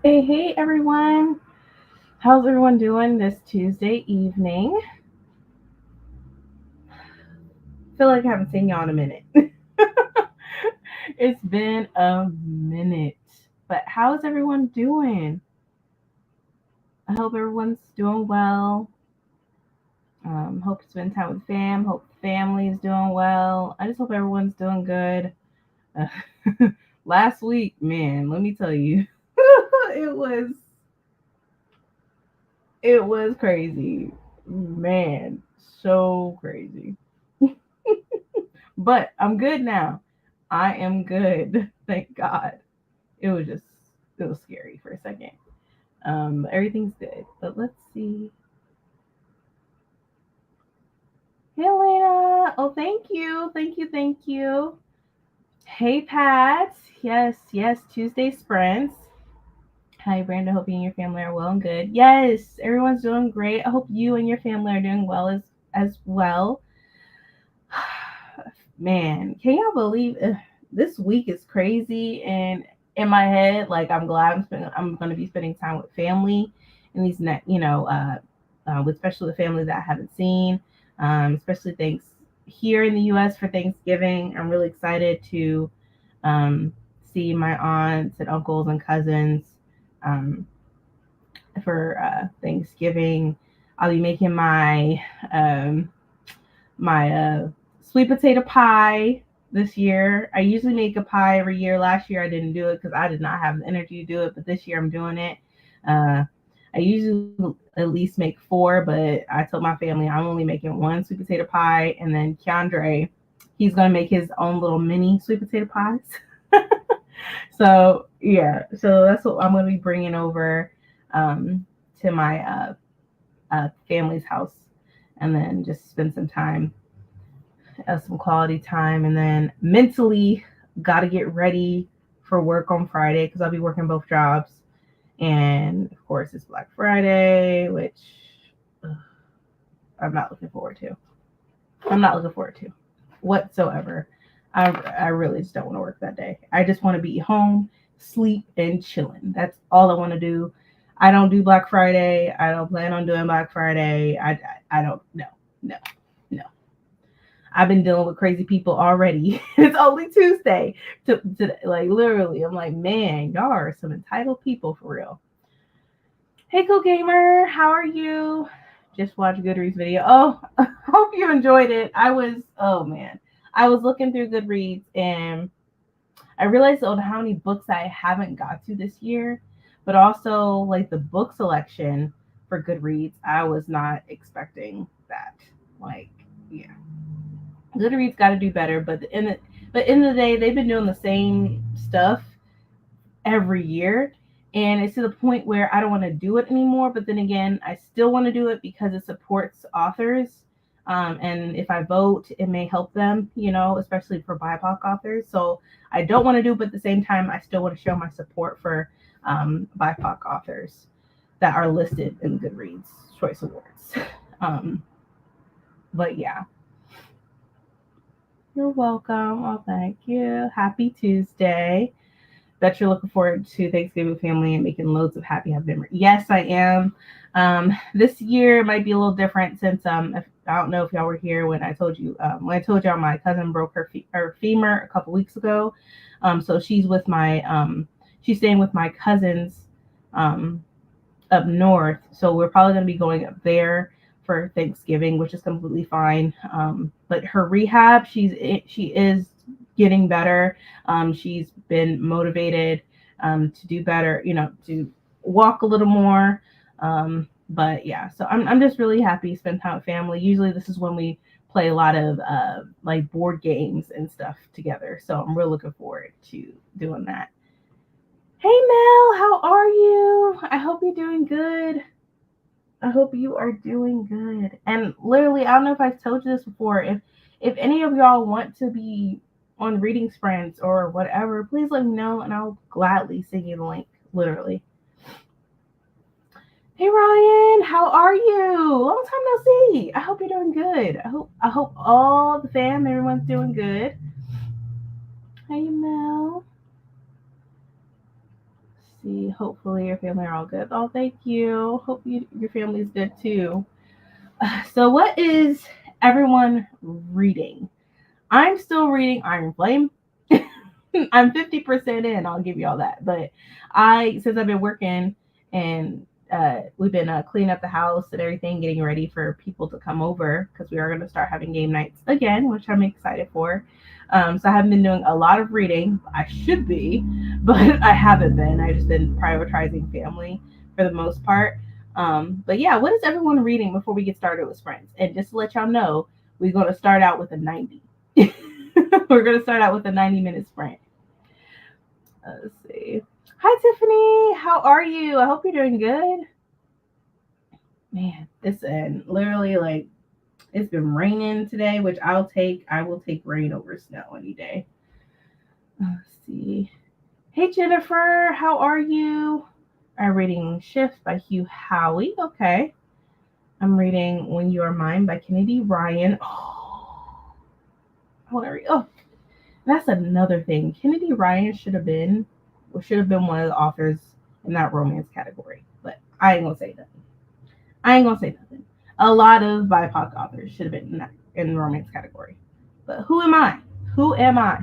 Hey everyone. How's everyone doing this Tuesday evening? Feel like I haven't seen y'all in a minute. It's been a minute. But how's everyone doing? I hope everyone's doing well. Hope you spend time with fam. Hope family is doing well. I just hope everyone's doing good. Last week, man, let me tell you, it was it was crazy. Man, so crazy. But I'm good now. I am good. Thank God. It was just it was scary for a second. Everything's good. But let's see. Hey Elena. Oh, thank you. Thank you. Thank you. Hey Pat. Yes. Tuesday sprints. Hi Brenda. Hope you and your family are well and good. Yes, everyone's doing great. I hope you and your family are doing well as well. Man, can y'all believe this week is crazy? And in my head, like I'm going to be spending time with family, and these with especially the family that I haven't seen, especially thanks here in the U.S. for Thanksgiving. I'm really excited to um, see my aunts and uncles and cousins um, for Thanksgiving. I'll be making um, my sweet potato pie this year. I usually make a pie every year. Last year I didn't do it because I did not have the energy to do it, but this year I'm doing it. Uh, I usually at least make four, but I told my family I'm only making one sweet potato pie, and then Keandre, he's gonna make his own little mini sweet potato pies. So yeah, so that's what I'm gonna be bringing over to my family's house, and then just spend some quality time, and then mentally got to get ready for work on Friday because I'll be working both jobs. And of course, it's Black Friday, which ugh, I'm not looking forward to. I'm not looking forward to whatsoever. I really just don't want to work that day. I just want to be home, sleep, and chilling. That's all I want to do. I don't do Black Friday. I don't plan on doing Black Friday. I don't. No, no, no. I've been dealing with crazy people already. It's only Tuesday. To like literally, I'm like, man, y'all are some entitled people for real. Hey, cool gamer, how are you? Just watched Goodreads video. Oh, hope you enjoyed it. Oh man, I was looking through Goodreads and I realized how many books I haven't got to this year, but also like the book selection for Goodreads. I was not expecting that. Like, yeah. Goodreads got to do better, but in the day they've been doing the same stuff every year, and it's to the point where I don't want to do it anymore. But then again, I still want to do it because it supports authors, and if I vote, it may help them, especially for BIPOC authors. So I don't want to do it, but at the same time, I still want to show my support for BIPOC authors that are listed in Goodreads Choice Awards. Um, but yeah, you're welcome. Oh, thank you. Happy Tuesday. Bet you're looking forward to Thanksgiving with family and making loads of happy memories. Yes, I am. This year might be a little different since I don't know if y'all were here when I told y'all my cousin broke her femur a couple weeks ago. So she's staying with my cousins um, up north. So we're probably going to be going up there for Thanksgiving, which is completely fine. But her rehab, she is getting better. She's been motivated to do better, to walk a little more. But yeah, so I'm just really happy to spend time with family. Usually this is when we play a lot of like board games and stuff together. So I'm really looking forward to doing that. Hey Mel, how are you? I hope you're doing good. I hope you are doing good. And literally, I don't know if I've told you this before. If any of y'all want to be on reading sprints or whatever, please let me know and I'll gladly send you the link. Literally. Hey Ryan, how are you? Long time no see. I hope you're doing good. I hope all the fam, everyone's doing good. Hey Mel. see. Hopefully your family are all good. Oh, thank you. Hope your family's good too. So, what is everyone reading? I'm still reading Iron Flame. I'm 50% in. I'll give you all that. But since I've been working and we've been cleaning up the house and everything, getting ready for people to come over because we are going to start having game nights again, which I'm excited for. So I haven't been doing a lot of reading. I should be, but I haven't been. I've just been prioritizing family for the most part. But yeah, what is everyone reading before we get started with Sprints? And just to let y'all know, we're going to start out with a 90. We're going to start out with a 90-minute sprint. Let's see. Hi, Tiffany. How are you? I hope you're doing good. Man, it's literally like it's been raining today, which I will take rain over snow any day. Let's see. Hey, Jennifer. How are you? I'm reading Shift by Hugh Howey. Okay. I'm reading When You Are Mine by Kennedy Ryan. Oh, I want to read. Oh, that's another thing. Kennedy Ryan should have been one of the authors in that romance category. But I ain't gonna say nothing. A lot of BIPOC authors should have been in the romance category. But who am I? Who am I?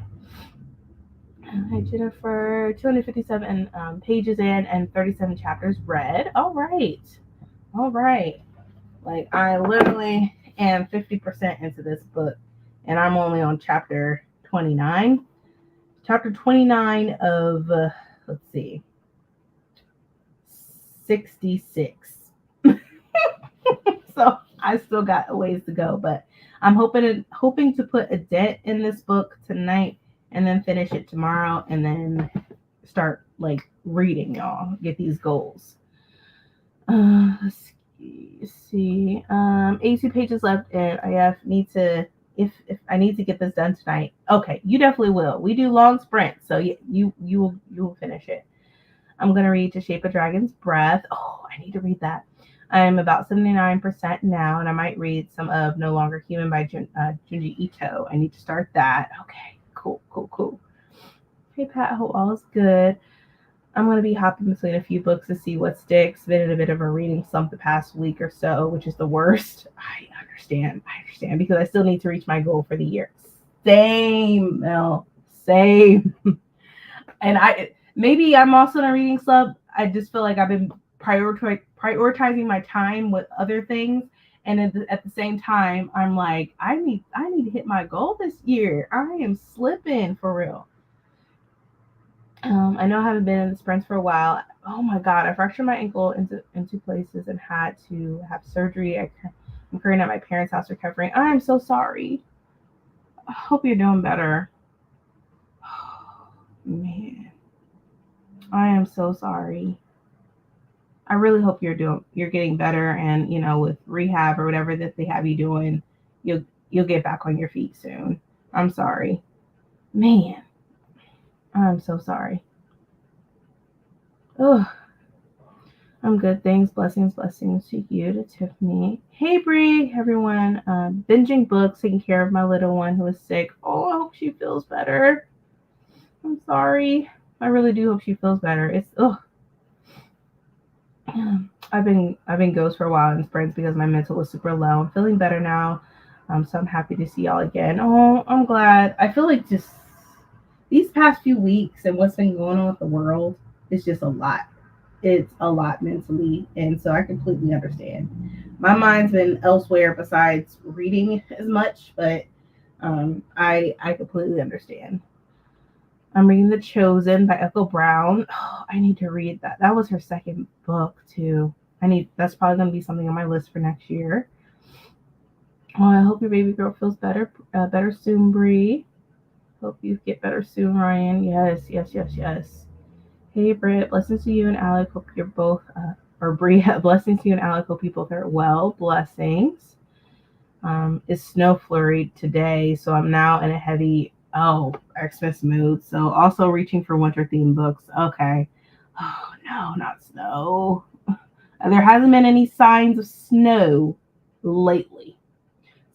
Hi, Jennifer. 257 pages in and 37 chapters read. All right. Like I literally am 50% into this book, and I'm only on chapter 29. Chapter 29 of, let's see, 66. So I still got a ways to go, but I'm hoping to put a dent in this book tonight and then finish it tomorrow and then start like reading, y'all. Get these goals. Let's see. 82 pages left, and I need to if I need to get this done tonight. Okay, you definitely will. We do long sprints, so you will finish it. I'm gonna read To Shape a Dragon's Breath. Oh, I need to read that. I'm about 79% now, and I might read some of No Longer Human by Junji Ito. I need to start that. Okay, cool. Hey Pat, hope all is good. I'm going to be hopping between a few books to see what sticks. Been in a bit of a reading slump the past week or so, which is the worst. I understand because I still need to reach my goal for the year. Same, Mel. Same. And maybe I'm also in a reading slump. I just feel like I've been prioritizing my time with other things, and at the same time, I'm like, I need to hit my goal this year. I am slipping for real. I know I haven't been in the sprints for a while. Oh my god, I fractured my ankle into places and had to have surgery. I'm currently at my parents' house recovering. I am so sorry. I hope you're doing better. Oh, man, I am so sorry. I really hope you're getting better, and with rehab or whatever that they have you doing, you'll get back on your feet soon. I'm sorry, man. I'm so sorry. Oh, I'm good. Thanks. Blessings to you, to Tiffany. Hey, Bree, everyone. Binging books, taking care of my little one who is sick. Oh, I hope she feels better. I'm sorry. I really do hope she feels better. It's I've been ghost for a while in sprints because my mental was super low. I'm feeling better now. So I'm happy to see y'all again. Oh, I'm glad. I feel like just these past few weeks and what's been going on with the world is just a lot. It's a lot mentally, and so I completely understand. My mind's been elsewhere besides reading as much, but I completely understand. I'm reading The Chosen by Echo Brown. Oh, I need to read that. That was her second book too. That's probably gonna be something on my list for next year. Oh, I hope your baby girl feels better soon, Bree. Hope you get better soon, Ryan. Yes. Hey, Britt. Blessings to you and Alec. Hope you're both, or Bree. Blessings to you and Alec. Hope you both are well. Blessings. It's snow flurried today, so I'm now in a heavy Xmas mood. So also reaching for winter themed books. Okay. Oh no, not snow. There hasn't been any signs of snow lately,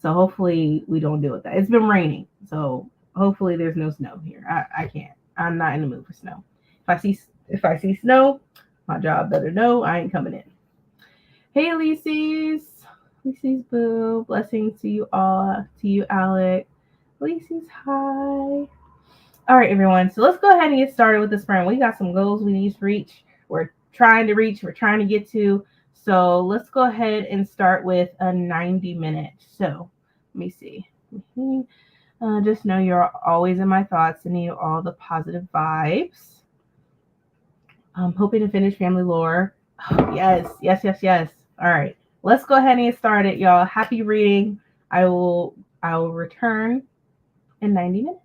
so hopefully we don't deal with that. It's been raining, so hopefully there's no snow here. I can't. I'm not in the mood for snow. If I see snow, my job better know I ain't coming in. Hey, Lisies. Lisies, boo. Blessings to you all. To you, Alec. Lisies, hi. All right, everyone. So let's go ahead and get started with the sprint. We got some goals we need to reach. We're trying to reach. We're trying to get to. So let's go ahead and start with a 90 minute. So let me see. Just know you're always in my thoughts and you all the positive vibes. I'm hoping to finish Family Lore. Oh, yes, yes, yes, yes. All right, let's go ahead and get started, y'all. Happy reading. I will return in 90 minutes.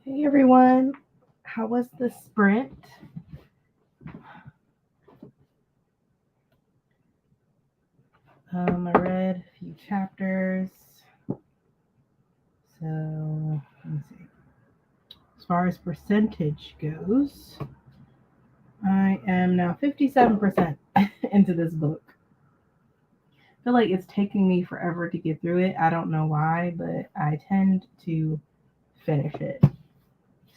Hey everyone, how was the sprint? I read a few chapters. So let me see. As far as percentage goes, I am now 57% into this book. I feel like it's taking me forever to get through it. I don't know why, but I tend to finish it.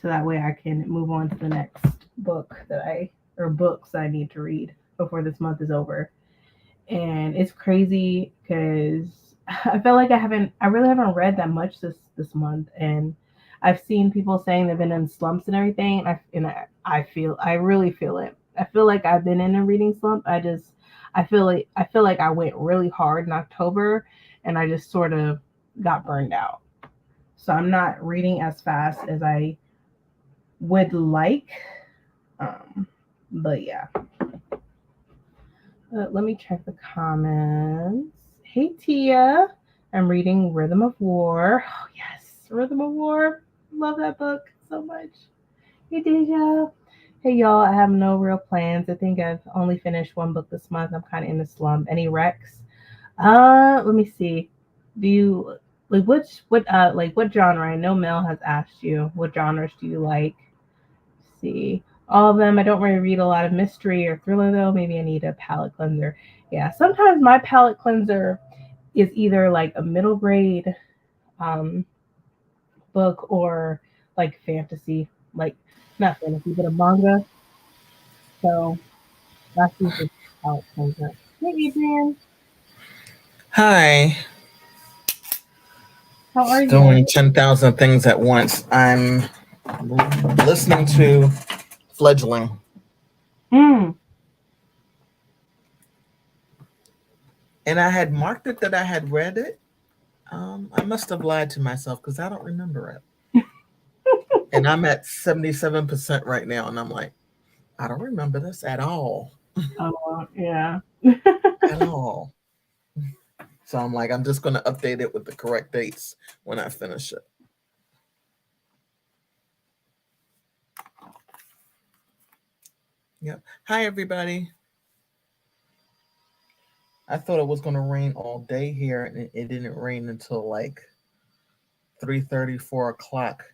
So that way I can move on to the next book or books I need to read before this month is over. And it's crazy because I feel like I really haven't read that much this month, and I've seen people saying they've been in slumps and everything, I really feel it. I feel like I've been in a reading slump. I feel like I went really hard in October, and I just sort of got burned out. So I'm not reading as fast as I would like. But yeah. Let me check the comments. Hey Tia, I'm reading Rhythm of War. Oh yes, Rhythm of War. Love that book so much. Hey Deja. Hey y'all, I have no real plans. I think I've only finished one book this month. I'm kind of in a slump. Any recs? Let me see. Do you what genre? I know Mel has asked you what genres do you like. Let's see, all of them. I don't really read a lot of mystery or thriller though. Maybe I need a palate cleanser. Yeah, sometimes my palate cleanser is either like a middle grade um, book or like fantasy, like not fantasy, but a manga. So that's usually palate cleanser. Hey Adrian, Hi, how are you? doing 10,000 things at once. I'm listening to Fledgling, Mm. and I had marked it that I had read it. I must have lied to myself because I don't remember it. And I'm at 77% right now, and I'm like, I don't remember this at all. Yeah. At all. So I'm like, I'm just going to update it with the correct dates when I finish it. Yep. Hi, everybody. I thought it was going to rain all day here, and it didn't rain until like 3:30, 4 o'clock,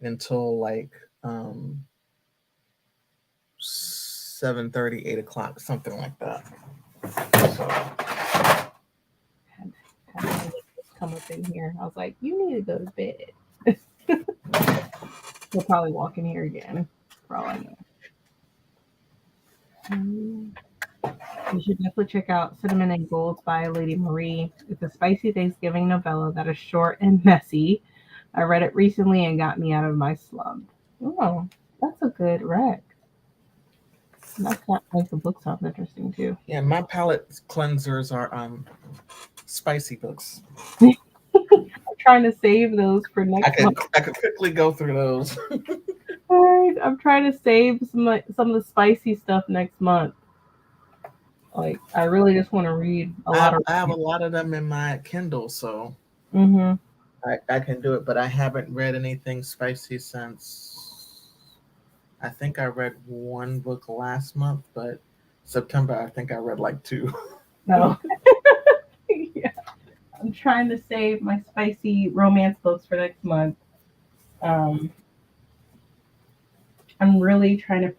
until like 7:30, 8 o'clock, something like that. So Had my neighbors come up in here. I was like, you need to go to bed. We'll probably walk in here again, for all I know. Um, you should definitely check out Cinnamon and Golds by Lady Marie. It's a spicy Thanksgiving novella that is short and messy. I read it recently and got me out of my slump. Oh, that's a good rec. That makes the book sound interesting too. yeah, my palate cleansers are spicy books. I'm trying to save those for I next could month. I could quickly go through those. All right, I'm trying to save some of the spicy stuff next month. Like, I really just want to read a I lot of. I have a lot of them in my Kindle, so Mm-hmm. I can do it. But I haven't read anything spicy since I think I read one book last month, but September I think I read like two. So, yeah, I'm trying to save my spicy romance books for next month. Um, I'm really trying to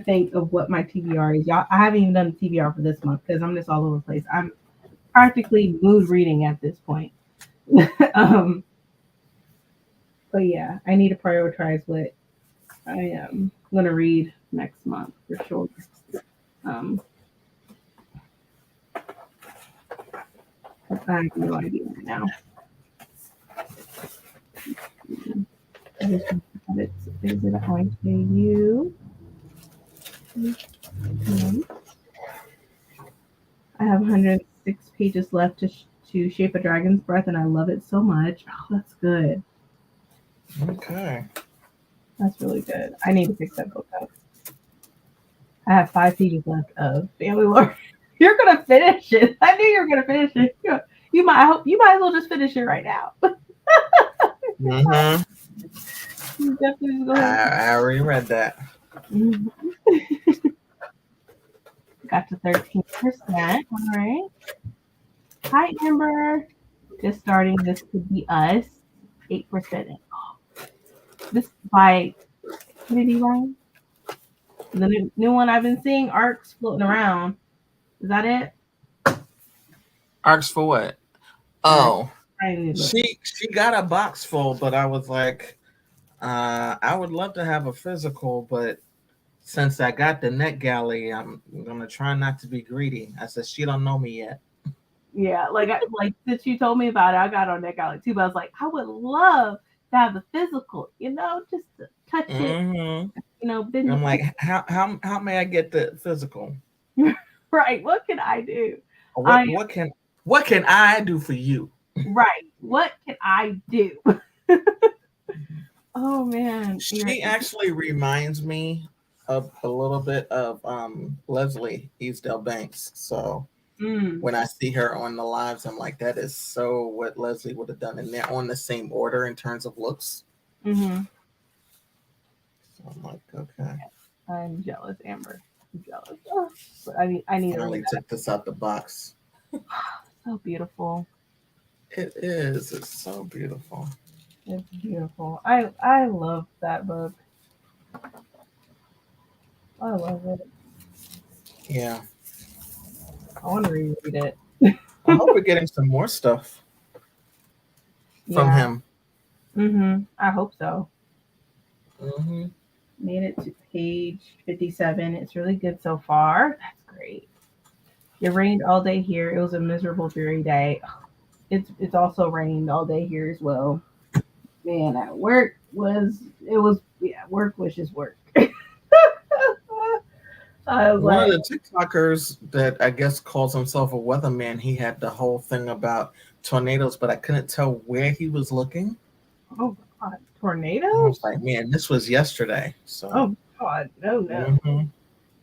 think of what my TBR is. Y'all, I haven't even done the TBR for this month because I'm just all over the place. I'm practically mood reading at this point. um, but yeah, I need to prioritize what I am gonna read next month for sure. Um, I have no idea right now. I just have it. Is it IKU? Okay. I have 106 pages left to Shape a Dragon's Breath, and I love it so much. Oh, that's good. Okay. That's really good. I need to pick that book up. I have 5 pages left of Family Lore. You're gonna finish it. I knew you were gonna finish it. I hope you might as well just finish it right now. Mm-hmm. You definitely go I, ahead. I already read that. Mhm. Got to 13%. All right. Hi, Amber. Just starting. This could be us. 8%. This by Kennedy Ryan. The new one I've been seeing, arcs floating around. Is that it? Arcs for what? All right. Oh, I need to look. she got a box full, but I was like, I would love to have a physical, but since I got the Net Galley, I'm gonna try not to be greedy. I said she don't know me yet. Yeah, like since you told me about it, I got on that galley too. But I was like, I would love to have the physical, just to touch it, Hmm bend I'm it. like, how may I get the physical? Right. What can I do? Or I what can I do for you? right. What can I do? Oh man. She actually reminds me of a little bit of Leslie Easdale Banks. So Mm, when I see her on the lives, I'm like, that is so what Leslie would have done. And they're on the same order in terms of looks. hmm So I'm like, okay. I'm jealous, Amber. I'm jealous. Oh, but I need to read Finally took this out the box. that. So beautiful. It is. It's so beautiful. It's beautiful. I love that book. I love it. Yeah. I want to reread it. I hope we're getting some more stuff from Yeah. him. I hope so. Hmm Made it to page 57. It's really good so far. That's great. It rained all day here. It was a miserable, dreary day. It's also rained all day here as well. Man, at work was it was yeah, work was just work. I was One of like, the TikTokers that I guess calls himself a weatherman, he had the whole thing about tornadoes, but I couldn't tell where he was looking. oh God, I was tornadoes? like, man, this was yesterday. So Oh God, no, no. mhm.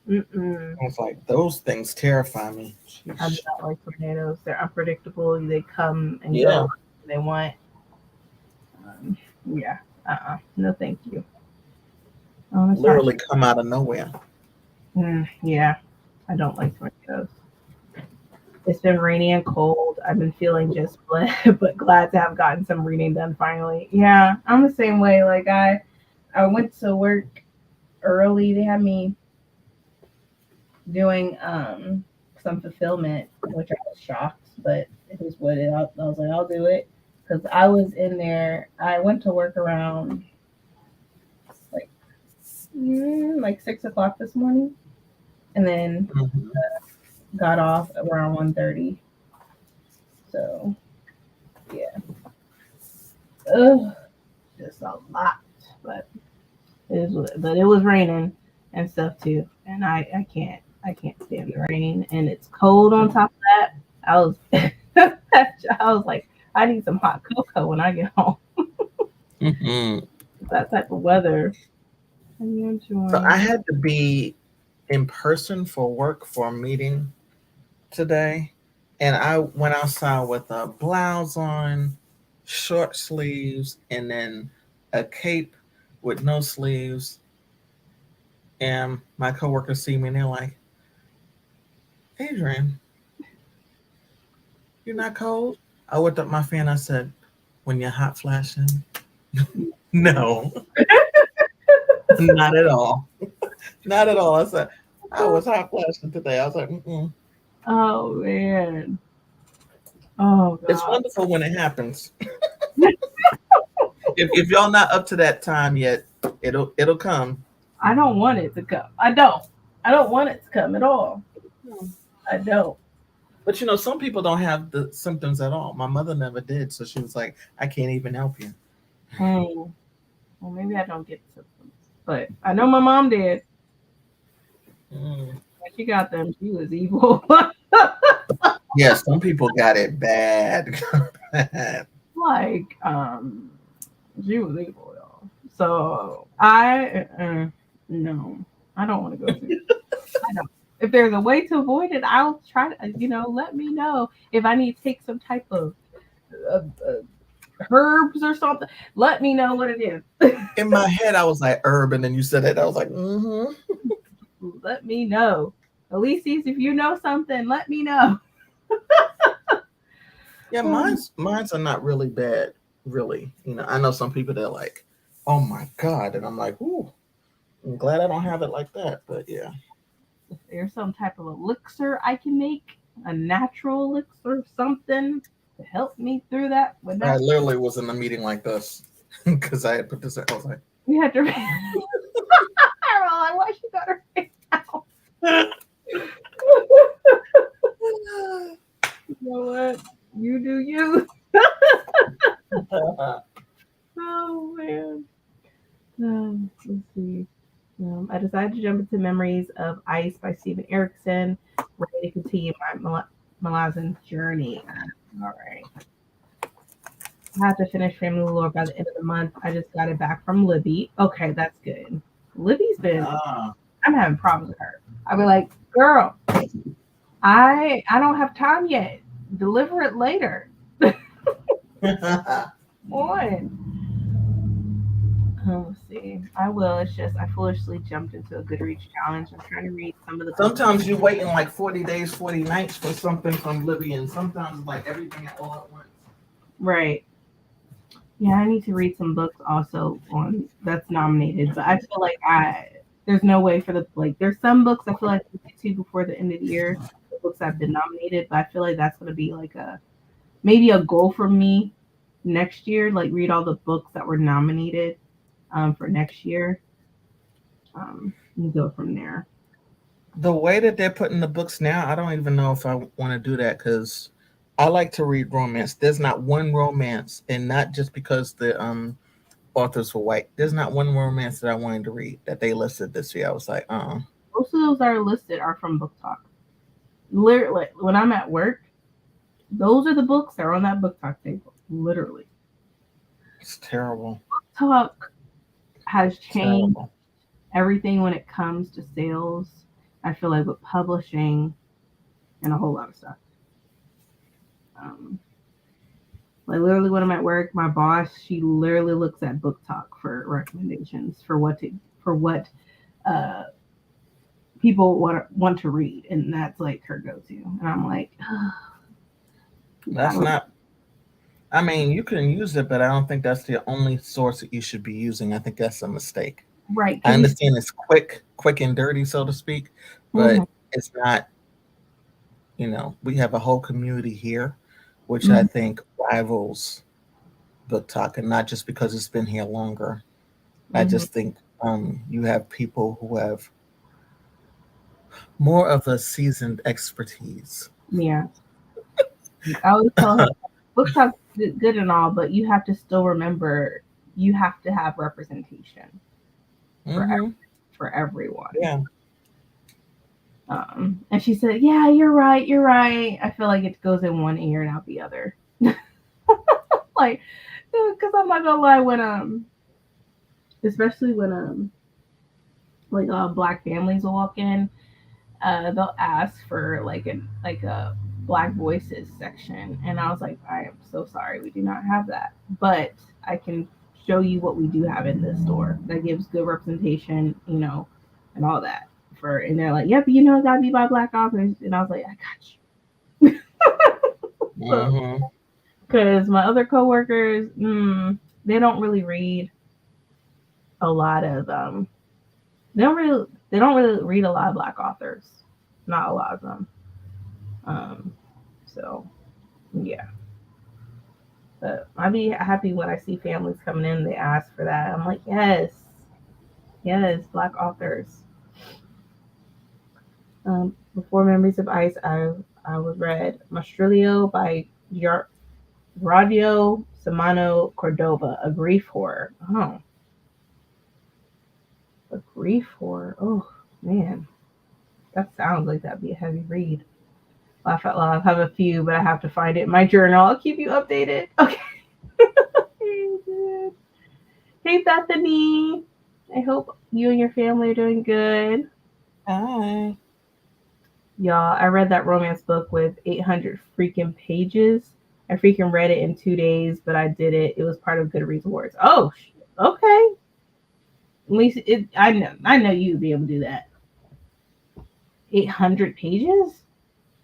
Mm-mm. I was like, those things terrify me. I do Sheesh. not like tornadoes. They're unpredictable. They come and go Yeah, when they want. Um, yeah. No, thank you. Oh, it's hard. literally come out of nowhere. Yeah, I don't like tornadoes. It's been rainy and cold. I've been feeling just but glad to have gotten some reading done finally. Yeah, I'm the same way. Like I went to work early. They had me doing some fulfillment, which I was shocked, but it was what it. I was like, I'll do it because I was in there. I went to work around like like 6 o'clock this morning, and then Mhm. got off around 1:30. So yeah, ugh, just a lot, but but it was raining and stuff too, and I can't stand the rain, and it's cold on top of that. I was I was like, I need some hot cocoa when I get home. Mhm. That type of weather. And you So I enjoy. had to be in person for work for a meeting today, and I went outside with a blouse on, short sleeves, and then a cape with no sleeves. And my coworkers see me and they're like, Adrian, you're not cold? I whipped up my fan. I said, when you're hot flashing? No, not at all. Not at all. I said, I was hot flashing today. I was like, mm-mm. Oh man. Oh It's god. wonderful when it happens. If y'all not up to that time yet, it'll come. I don't want it to come. I don't. I don't want it to come at all. I don't. But some people don't have the symptoms at all. My mother never did, so she was like, I can't even help you. Hmm. Well, maybe I don't get symptoms, but I know my mom did. Mm. When she got them, she was evil. Yeah, some people got it bad. Bad. like, she was evil, y'all. So no, I don't want to go through. I don't. If there's a way to avoid it, I'll try to. Let me know if I need to take some type of herbs or something. Let me know what it is. In my head, I was like herb, and then you said it. I was like, Let me know. Elysis, if you know something, let me know. yeah, mine's are not really bad, really. I know some people they're like, oh my god, and I'm like, ooh, I'm glad I don't have it like that. But yeah, If there's some type of elixir I can make, a natural elixir, something to help me through that. When I that literally was in a meeting like this because I had put this. I was like, we had to. Like, why she got her face out? You know what? You do you. Oh man. Let's see. I decided to jump into Memories of Ice by Steven Erickson, ready to continue my Malazan journey. All right. I have to finish Family Lore by the end of the month. I just got it back from Libby. Okay, that's good. Libby's been, ah. I'm having problems with her. I'll be like, girl, I don't have time yet. Deliver it later. On. Let's see. I will. It's just I foolishly jumped into a Goodreads challenge. I'm trying to read some of the books. Sometimes you're waiting like 40 days, 40 nights for something from Libby, and sometimes it's like everything all at once. Right. Yeah, I need to read some books also on that's nominated, but I feel like I there's no way for the like there's some books I feel like I get to before the end of the year, the books I've been nominated, but I feel like that's gonna be like a maybe a goal for me next year, like read all the books that were nominated for next year. And go from there. The way that they're putting the books now, I don't even know if I want to do that because I like to read romance. There's not one romance, and not just because the authors were white. There's not one romance that I wanted to read that they listed this year. I was like, Most of those that are listed are from Book Talk. Literally, when I'm at work, those are the books that are on that Book Talk table. Literally, it's terrible. Book Talk has changed Terrible. everything when it comes to sales. I feel like with publishing and a whole lot of stuff. Um, like literally when I'm at work, my boss she literally looks at Book Talk for recommendations for what uh, people want to read, and that's like her go to. And I'm like, That's not. I mean, you can use it, but I don't think that's the only source that you should be using. I think that's a mistake. right? I Can you? understand it's quick and dirty, so to speak, but Mhm, it's not. We have a whole community here, which I mhm, think rivals book talk, and not just because it's been here longer. I mhm. just think you have people who have more of a seasoned expertise. Yeah, I always tell her Book Talk's good and all, but you have to still remember you have to have representation for Hmm. for everyone. Yeah, And she said, "Yeah, you're right. You're right." I feel like it goes in one ear and out the other. Like, because I'm not gonna lie, when especially when like black families will walk in, they'll ask for like a black voices section, and I was like, I am so sorry, we do not have that, but I can show you what we do have in this store that gives good representation, and all that. For and they're like, yep, it gotta be by black authors, and I was like, I got you. So, hmm because my other coworkers, they don't really read a lot of they don't really read a lot of black authors, not a lot of them. Um, so yeah, but I'd be happy when I see families coming in. They ask for that. I'm like, yes, yes, black authors. Before Memories of Ice, I was read Mastrilio by Radio Samano Cordova, a grief horror. Oh, a grief horror. Oh man, that sounds like that'd be a heavy read. Laugh out loud. I have a few, but I have to find it in my journal. I'll keep you updated. Okay. Hey, Bethany. I hope you and your family are doing good. Hi. Y'all, I read that romance book with 800 freaking pages. I freaking read it in 2 days, but I did it. It was part of Goodreads Awards. Oh, okay. At least I know you'd be able to do that. 800 pages?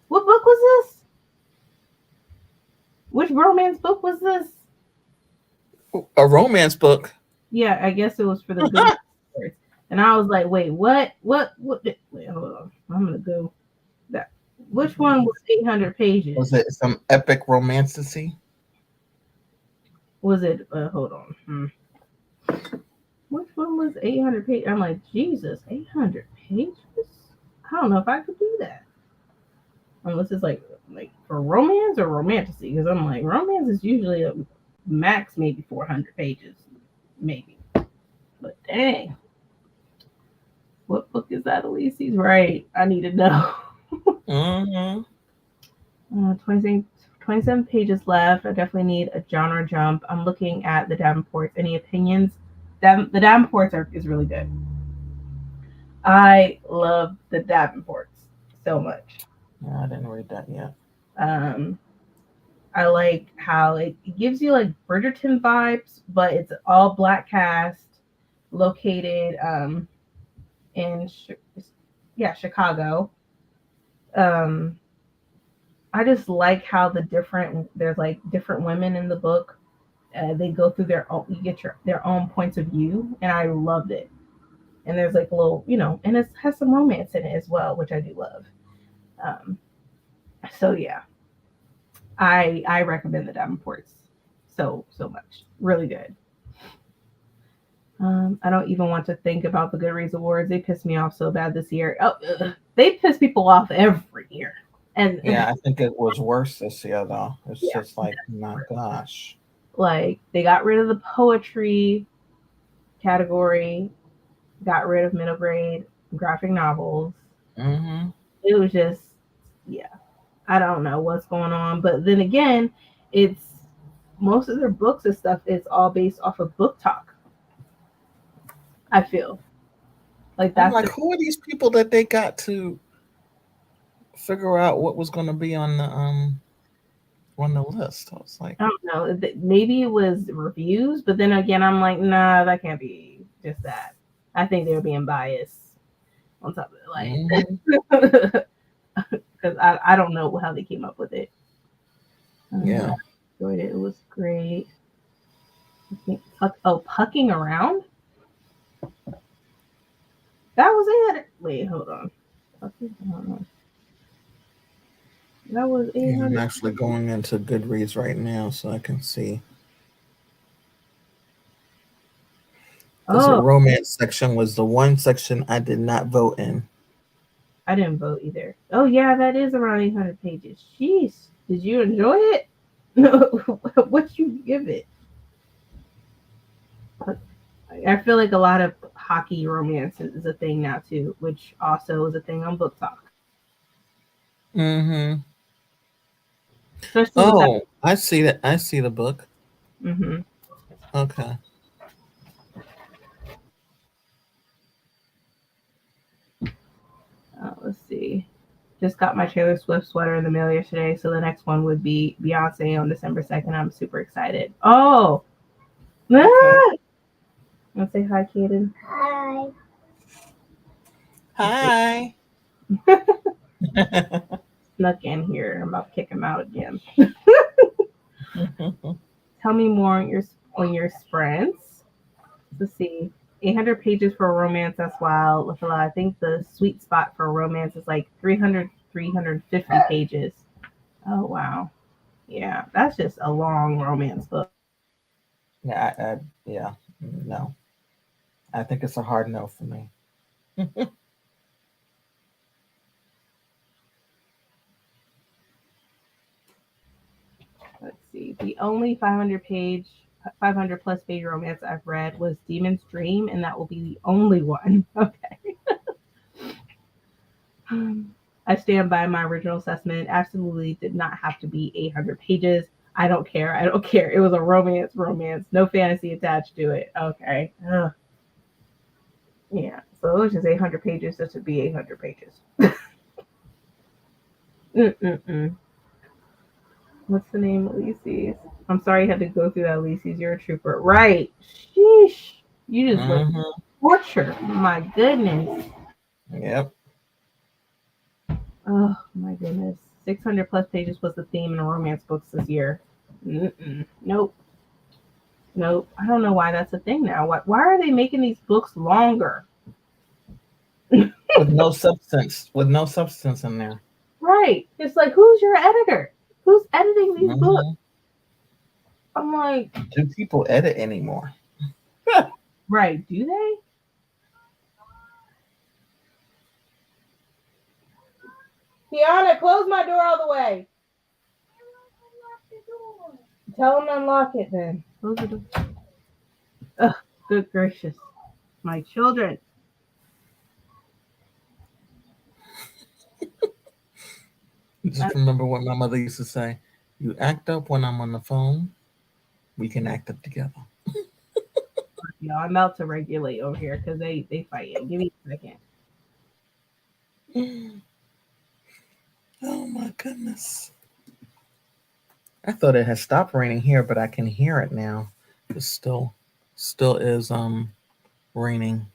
What book was this? Which romance book was this? A romance book. Yeah, I guess it was for the Goodreads Awards. And I was like, wait, what? Wait, hold on. I'm gonna go. That which one was 800 pages? Was it some epic romantasy? Was it? Hold on. Which one was 800 pages? I'm like, Jesus, 800 pages? I don't know if I could do that. Unless it's like for romance or romantasy, because I'm like, romance is usually a max maybe 400 pages, maybe. But dang, what book is that, Elise? He's right. I need to know. 27 pages left. I definitely need a genre jump. I'm looking at the Davenports. Any opinions? The Davenports is really good. I love the Davenports so much. Yeah, I didn't read that yet. I like how it gives you like Bridgerton vibes, but it's all Black cast, located in Chicago. I just like how there's like different women in the book. They go through their own, you get their own points of view, and I loved it. And there's like a little, and it has some romance in it as well, which I do love. So yeah, I recommend the Davenports so much. Really good. I don't even want to think about the Goodreads Awards. They pissed me off so bad this year. They piss people off every year. And yeah, I think it was worse this year though. It's just like, my gosh. Like they got rid of the poetry category, got rid of middle grade graphic novels. Mm-hmm. It was just, I don't know what's going on. But then again, it's most of their books and stuff is all based off of Book Talk. I feel like that's who are these people that they got to figure out what was going to be on the list? I was like, I don't know. Maybe it was reviews, but then again, I'm like, nah, that can't be just that. I think they were being biased on top of it, like, because I don't know how they came up with it. Yeah, I enjoyed it. It was great. I think, Pucking Around. That was it. Wait, hold on. That was 800. I'm actually going into Goodreads right now so I can see. The romance section was the one section I did not vote in. I didn't vote either. Oh yeah, that is around 800 pages. Jeez, did you enjoy it? What you give it? I feel like a lot of hockey romance is a thing now too, which also is a thing on Book Talk. Mm-hmm. I see that. I see the book. Mm-hmm. Okay. Let's see. Just got my Taylor Swift sweater in the mail yesterday, so the next one would be Beyonce on December 2nd. I'm super excited. Oh! Okay. Ah! Want to say hi, Kaden? Hi. Snuck in here. I'm about to kick him out again. Tell me more on your sprints. Let's see. 800 pages for a romance, that's wild. I think the sweet spot for a romance is like 300, 350 pages. Oh, wow. Yeah, that's just a long romance book. Yeah, no. I think it's a hard no for me. Let's see. The only 500 plus page romance I've read was Demon's Dream, and that will be the only one. Okay. I stand by my original assessment. Absolutely did not have to be 800 pages. I don't care. It was a romance. No fantasy attached to it. Okay. Ugh. Yeah. So it was just 800 pages just to be 800 pages. What's the name, Ulysses? I'm sorry you had to go through that, Ulysses. You're a trooper. Right. Sheesh. You just went Mm-hmm. torture. My goodness. Yep. Oh my goodness. 600 plus pages was the theme in romance books this year. Mm-mm. Nope. Nope. I don't know why that's a thing now. Why are they making these books longer? With no substance. With no substance in there. Right. It's like, who's your editor? Who's editing these books? Mm-hmm. I'm like, Do people edit anymore? right. Do they? Tiana, close my door all the way. Tell them to unlock it then. Close the door. Ugh, good gracious. My children. Just remember what my mother used to say. You act up when I'm on the phone, we can act up together. Y'all, I'm about to regulate over here because they fighting. Give me a second. Oh my goodness. I thought it had stopped raining here, but I can hear it now. It still is raining.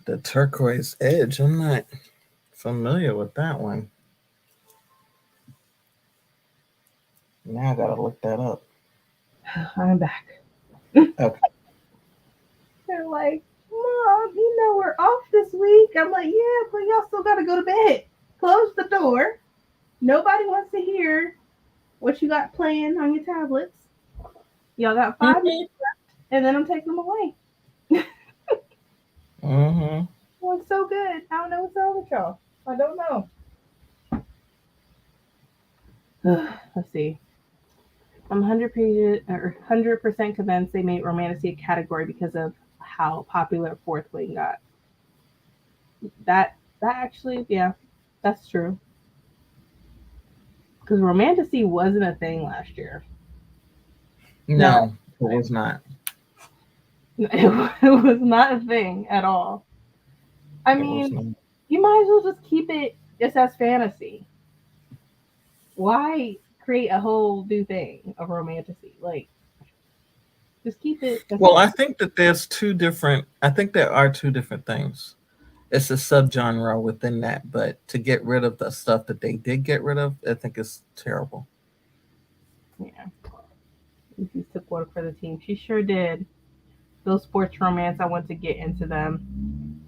The turquoise edge. I'm not familiar with that one. Now I gotta look that up. I'm back. Okay. They're like, Mom, we're off this week. I'm like, yeah, but y'all still gotta go to bed. Close the door. Nobody wants to hear what you got playing on your tablets. Y'all got 5 minutes Mm-hmm. and then I'm taking them away. Mm-hmm. Oh, it's so good. I don't know what's wrong with y'all. I don't know. Let's see. I'm 100% convinced they made romantasy a category because of how popular Fourth Wing got. That actually, yeah, that's true. Because romantasy wasn't a thing last year. No, No, it was not. it was not a thing at all. I It was mean, not. you might as well just keep it just as fantasy. Why create a whole new thing of romantasy? Like, just keep it as Well, fantasy. I think that there's two different. I think there are two different things. It's a subgenre within that, but to get rid of the stuff that they did get rid of, I think is terrible. Yeah, Lucy took one for the team. She sure did. Those sports romance, I want to get into them.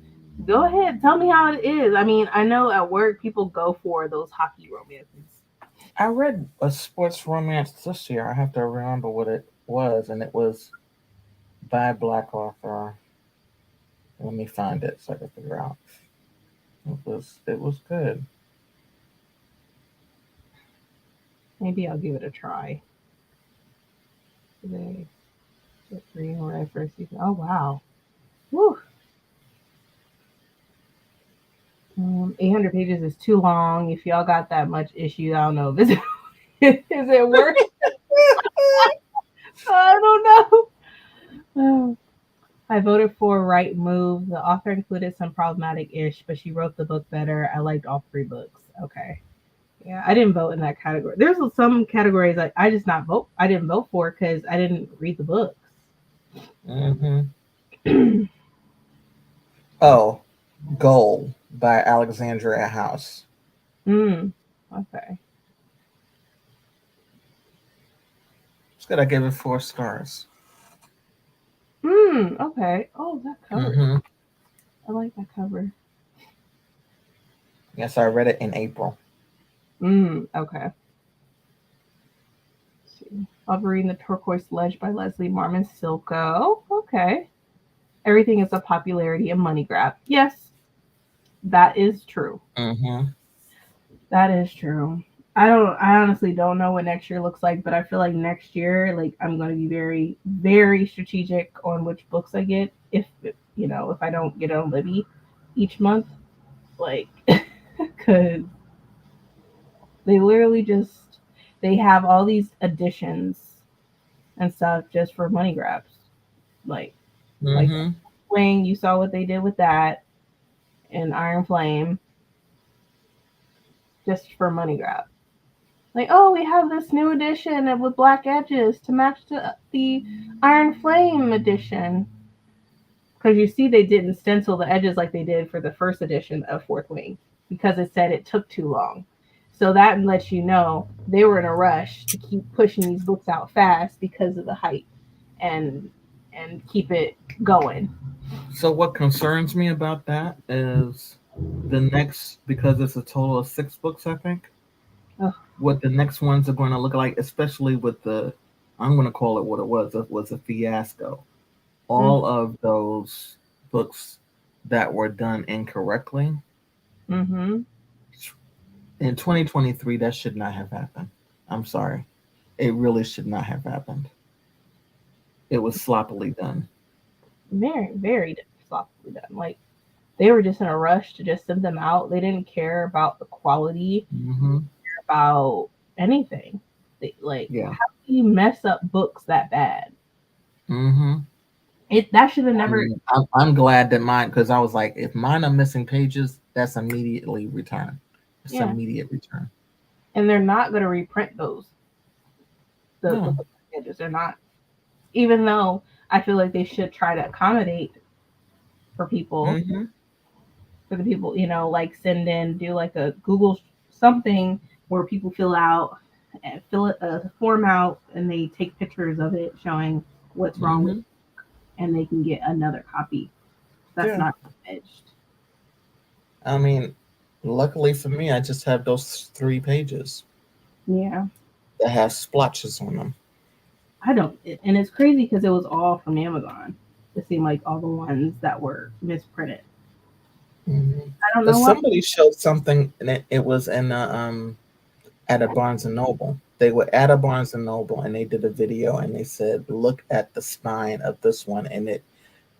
Go ahead, tell me how it is. I mean, I know at work people go for those hockey romances. I read a sports romance this year. I have to remember what it was, and it was by a black author. Let me find it so I can figure out. It was good. Maybe I'll give it a try. Today, just reading when I first season. Oh wow. Woo. 800 pages is too long. If y'all got that much issue, I don't know. Is it worth? I don't know. Oh. I voted for Right Move. The author included some problematic ish, but she wrote the book better. I liked all three books. Okay. Yeah, I didn't vote in that category. There's some categories like I just not vote. I didn't vote for because I didn't read the books. Hmm. Oh, Goal by Alexandria House. Okay. It's good. I gave it 4 stars. Okay. Oh, that cover. Hmm. I like that cover. Yes, I read it in April. Okay. Let's see. Wolverine the Turquoise Ledge by Leslie Marmon Silko. Okay. Everything is a popularity and money grab. Yes, that is true. Hmm. That is true. I honestly don't know what next year looks like, but I feel like next year, like I'm going to be very, very strategic on which books I get. If I don't get on Libby each month, like, because They literally just they have all these additions and stuff just for money grabs. Like like Mm-hmm. Wing, you saw what they did with that in Iron Flame just for money grab. Like, oh, we have this new edition with black edges to match the Iron Flame edition. Because you see, they didn't stencil the edges like they did for the first edition of Fourth Wing because it said it took too long. So that lets you know they were in a rush to keep pushing these books out fast because of the hype and keep it going. So what concerns me about that is the next, because it's a total of 6 books, I think. Ugh. What the next ones are going to look like, especially with the, I'm going to call it what it was. It was a fiasco. All of those books that were done incorrectly Mm-hmm. in 2023, that should not have happened. I'm sorry. It really should not have happened. It was sloppily done. Very, very sloppily done. Like they were just in a rush to just send them out. They didn't care about the quality, Hmm. about anything. Like, Yeah. how do you mess up books that bad? Hmm. It that should have I never. mean, I'm glad that mine, because I was like, if mine are missing pages, that's immediately return. It's Yeah, immediate return. and they're not going to reprint those. The No. book pages. They're not. Even though I feel like they should try to accommodate for people, Hmm. for the people, like send in, do like a Google something where people fill out and fill it a form out, and they take pictures of it showing what's wrong with, Hmm. it, and they can get another copy that's Yeah. not edged. I mean, luckily for me, I just have those 3 pages Yeah, that have splotches on them. I don't, and it's crazy because it was all from Amazon. It seemed like all the ones that were misprinted. Hmm. I don't know Because why. somebody showed something, and it was in at a Barnes and Noble. They were at a Barnes and Noble, and they did a video, and they said, "Look at the spine of this one," and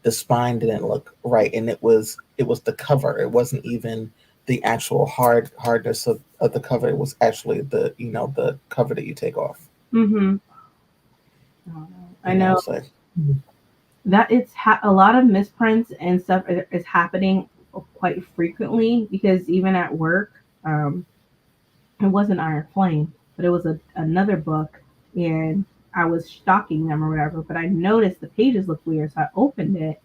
the spine didn't look right, and it was the cover. It wasn't even the actual hardness of the cover. It was actually the cover that you take off. Mm-hmm. I know It's like, mhm. that a lot of misprints and stuff is happening quite frequently because even at work, it wasn't Iron Flame, but it was another book, and I was stalking them or whatever. But I noticed the pages looked weird, so I opened it,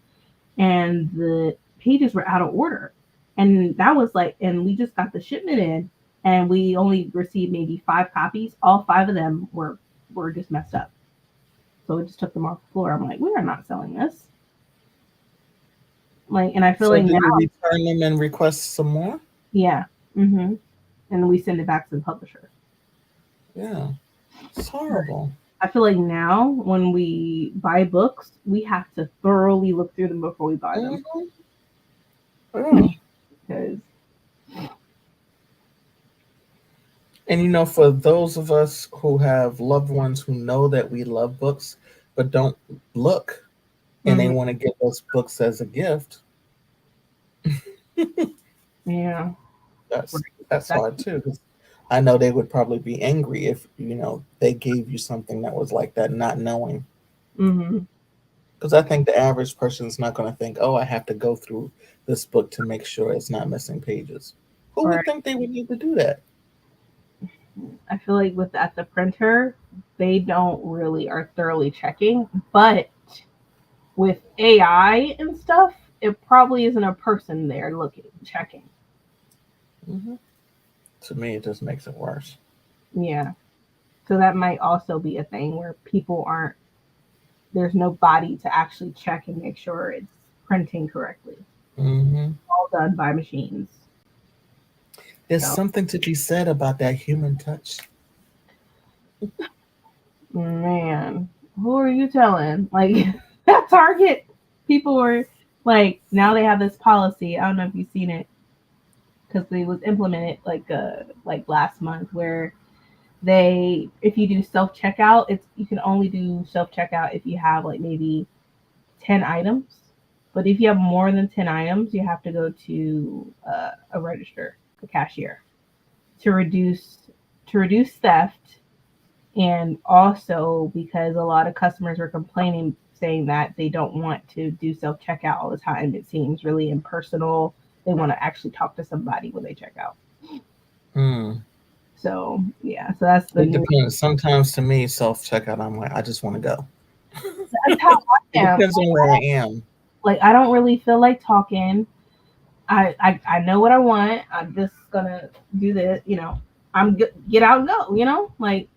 and the pages were out of order, and that was like, and we just got the shipment in, and we only received maybe 5 copies. All 5 of them were just messed up, so we just took them off the floor. I'm like, we are not selling this. Like, and I feel So like do now, you return them and request some more? yeah, hmm and we send it back to the publisher. Yeah, it's But horrible. I feel like now when we buy books, we have to thoroughly look through them before we buy them Hmm. Yeah. because And for those of us who have loved ones who know that we love books but don't look, and they hmm want to give us books as a gift, yeah, that's right. that's That's hard too. 'Cause I know they would probably be angry if they gave you something that was like that, not knowing. hmm Because I think the average person is not going to think, "Oh, I have to go through this book to make sure it's not missing pages." Who would right. think they would need to do that? I feel like with at the printer, they don't really are thoroughly checking, but with AI and stuff, it probably isn't a person there looking checking. Hmm. To me, it just makes it worse. Yeah, so that might also be a thing where people aren't there's no body to actually check and make sure it's printing correctly. Hmm. All done by machines. There's So, something to be said about that human touch. man, who are you telling? Like, at Target, people were like, now they have this policy. I don't know if you've seen it because it was implemented like last month where if you do self checkout, it's you can only do self checkout if you have like maybe 10 items. But if you have more than 10 items, you have to go to a register, a cashier, to reduce. to reduce theft, and also because a lot of customers were complaining, saying that they don't want to do self checkout all the time. It seems really impersonal. They want to actually talk to somebody when they check out. Hmm. So yeah, so that's the It new. depends. Sometimes to me, self checkout, I'm like, I just want to go. That's how I It am. depends on where I am. Like I don't really feel like talking. I know what I want. I'm just gonna do this. Get out and go. Like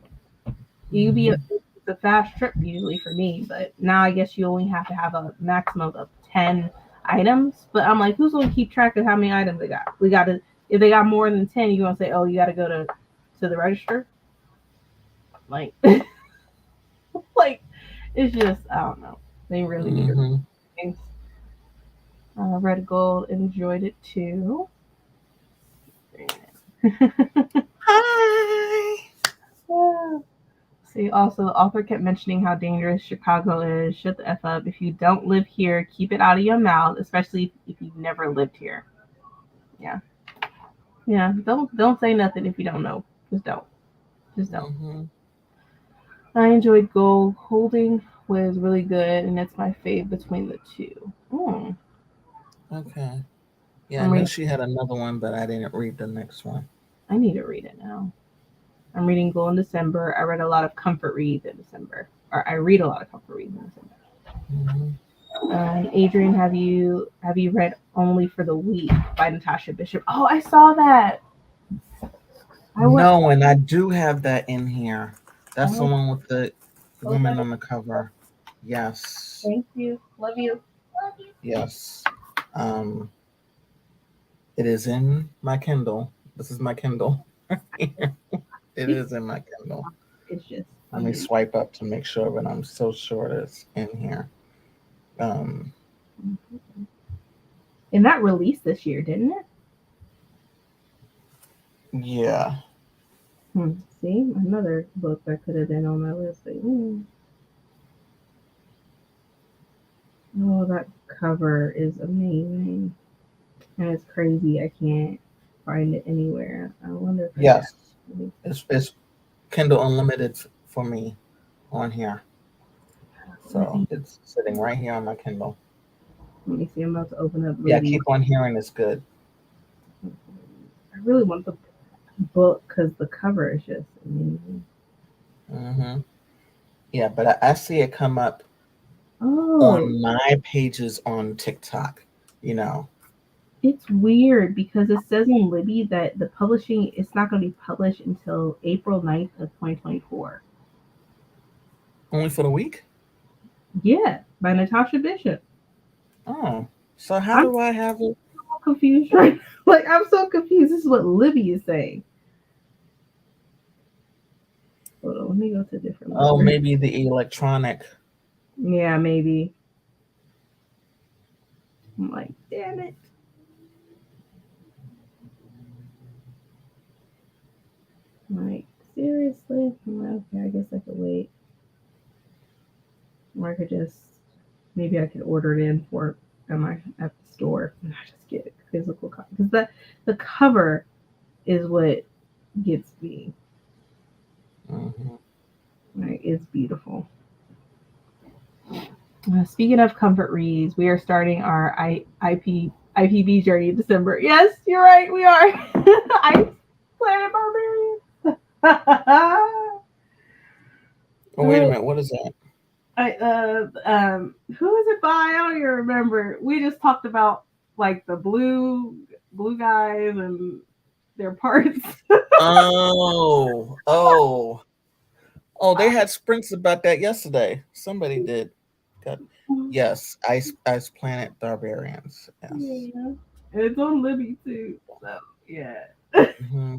you be Hmm. it's a fast trip usually for me, but now I guess you only have to have a maximum of 10 items. But I'm like, who's gonna keep track of how many items they got? We got to if they got more than 10, you're gonna say, oh, you got to go to the register. Like like it's just I don't know. They really need to Hmm. things. Red Gold enjoyed it too. Hi. See, also, the author kept mentioning how dangerous Chicago is. Shut the F up. If you don't live here, keep it out of your mouth, especially if you've never lived here. Yeah. Yeah. Don't say nothing if you don't know. Just don't. Just don't. Hmm. I enjoyed Gold. Holding was really good, and it's my fave between the two. Okay. Yeah, I I'm know reading. she had another one, but I didn't read the next one. I need to read it now. I'm reading Gold in December. I read a lot of comfort reads in December. Or I read a lot of comfort reads in December. Hmm. Adrian, have you read Only for the Weak by Natasha Bishop? Oh, I saw that. I went. No, and I do have that in here. That's the Oh, one with the woman okay. on the cover. Yes. Thank you. Love you. Yes. Um, it is in my Kindle. This is my Kindle. It is in my Kindle. It's just Let me swipe up to make sure, but I'm so sure it's in here. Um, and that released this year, didn't it? yeah. See, another book that could have been on my list. But, oh, that cover is amazing, and it's crazy. I can't find it anywhere. I wonder if I Yes. It's Kindle Unlimited for me on here. let So me it's sitting right here on my Kindle. let me see. I'm about to open up Yeah, Libby. keep on hearing it's good. I really want the book because the cover is just amazing. Hmm. Yeah, but I see it come up Oh, on my pages on TikTok. You know, it's weird because it says in Libby that the publishing it's not going to be published until April 9th of 2024. only for the week. Yeah, by Natasha Bishop. Oh, so how I'm do I have it? so confused right now. Like I'm so confused. This is what Libby is saying. Hold on, let me go to a different Oh, Libby. maybe the electronic. Yeah, maybe. I'm like, damn it. I'm like, seriously? I'm like, okay, I guess I could wait. Or I could just maybe I could order it in for at the store and I just get a physical copy because the cover is what gets me. Hmm. Like it's beautiful. Speaking of comfort reads, we are starting our IPB journey in December. Yes, you're right. We are. I Planet Barbarian. Oh, wait a minute. What is that? Who is it by? I don't even remember. We just talked about like the blue guys and their parts. Oh, oh, oh! They had sprints about that yesterday. Somebody did. Got yes, Ice Planet Barbarians. Yes. Yeah, it's on Libby too. So yeah, Hmm.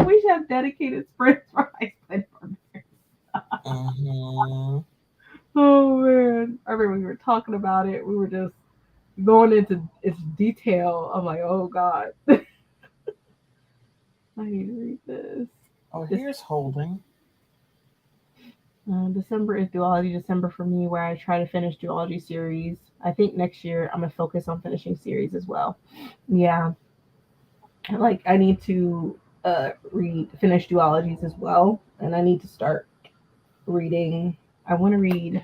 we should have dedicated sprints for Iceland. Hmm. Oh man, I remember we were talking about it. We were just going into its detail. I'm like, oh god, I need to read this. Oh, This here's holding. December is duology December for me, where I try to finish duology series. I think next year I'm gonna focus on finishing series as well. Yeah, like I need to. finish duologies as well, and I need to start reading. I want to read.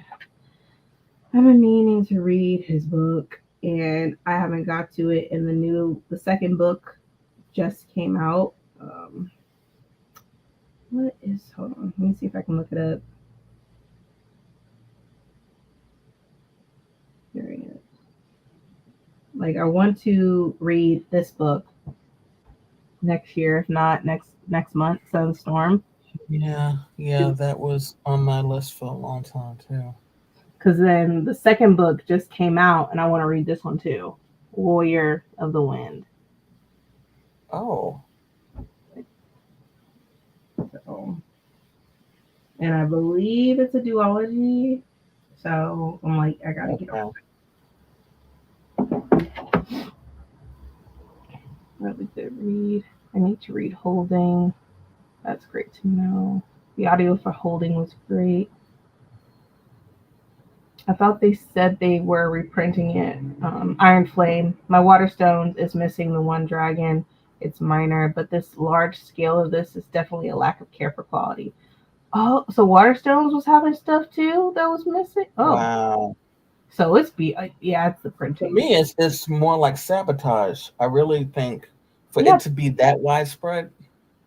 I've been meaning to read his book, and I haven't got to it. And the second book just came out. What is? Hold on. Let me see if I can look it up. Here it is. Like I want to read this book next year, if not next month, Sunstorm. Yeah, that was on my list for a long time too. Because then the second book just came out, and I want to read this one too, Warrior of the Wind. Oh. So, and I believe it's a duology. So I'm like, I gotta get on. Really good read. I need to read Holding. That's great to know. The audio for Holding was great. I thought they said they were reprinting it. Iron Flame. My Waterstones is missing the one dragon. It's minor, but this large scale of this is definitely a lack of care for quality. Oh, so Waterstones was having stuff too that was missing? Oh. Wow. So it's it's the printing. To me, it's more like sabotage. I really think for it to be that widespread,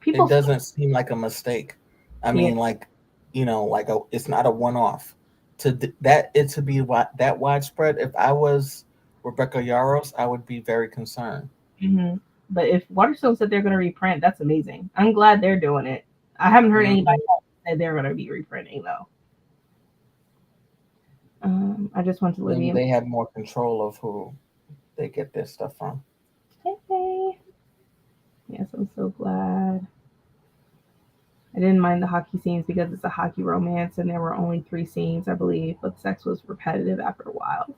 it doesn't seem like a mistake. I mean, like, it's not a one-off. To be that widespread, if I was Rebecca Yarros, I would be very concerned. Mm-hmm. But if Waterstone said they're going to reprint, that's amazing. I'm glad they're doing it. I haven't heard anybody say they're going to be reprinting though. I just want to Maybe they have more control of who they get their stuff from. Hey. Yes, I'm so glad. I didn't mind the hockey scenes because it's a hockey romance and there were only 3 scenes, I believe, but sex was repetitive after a while.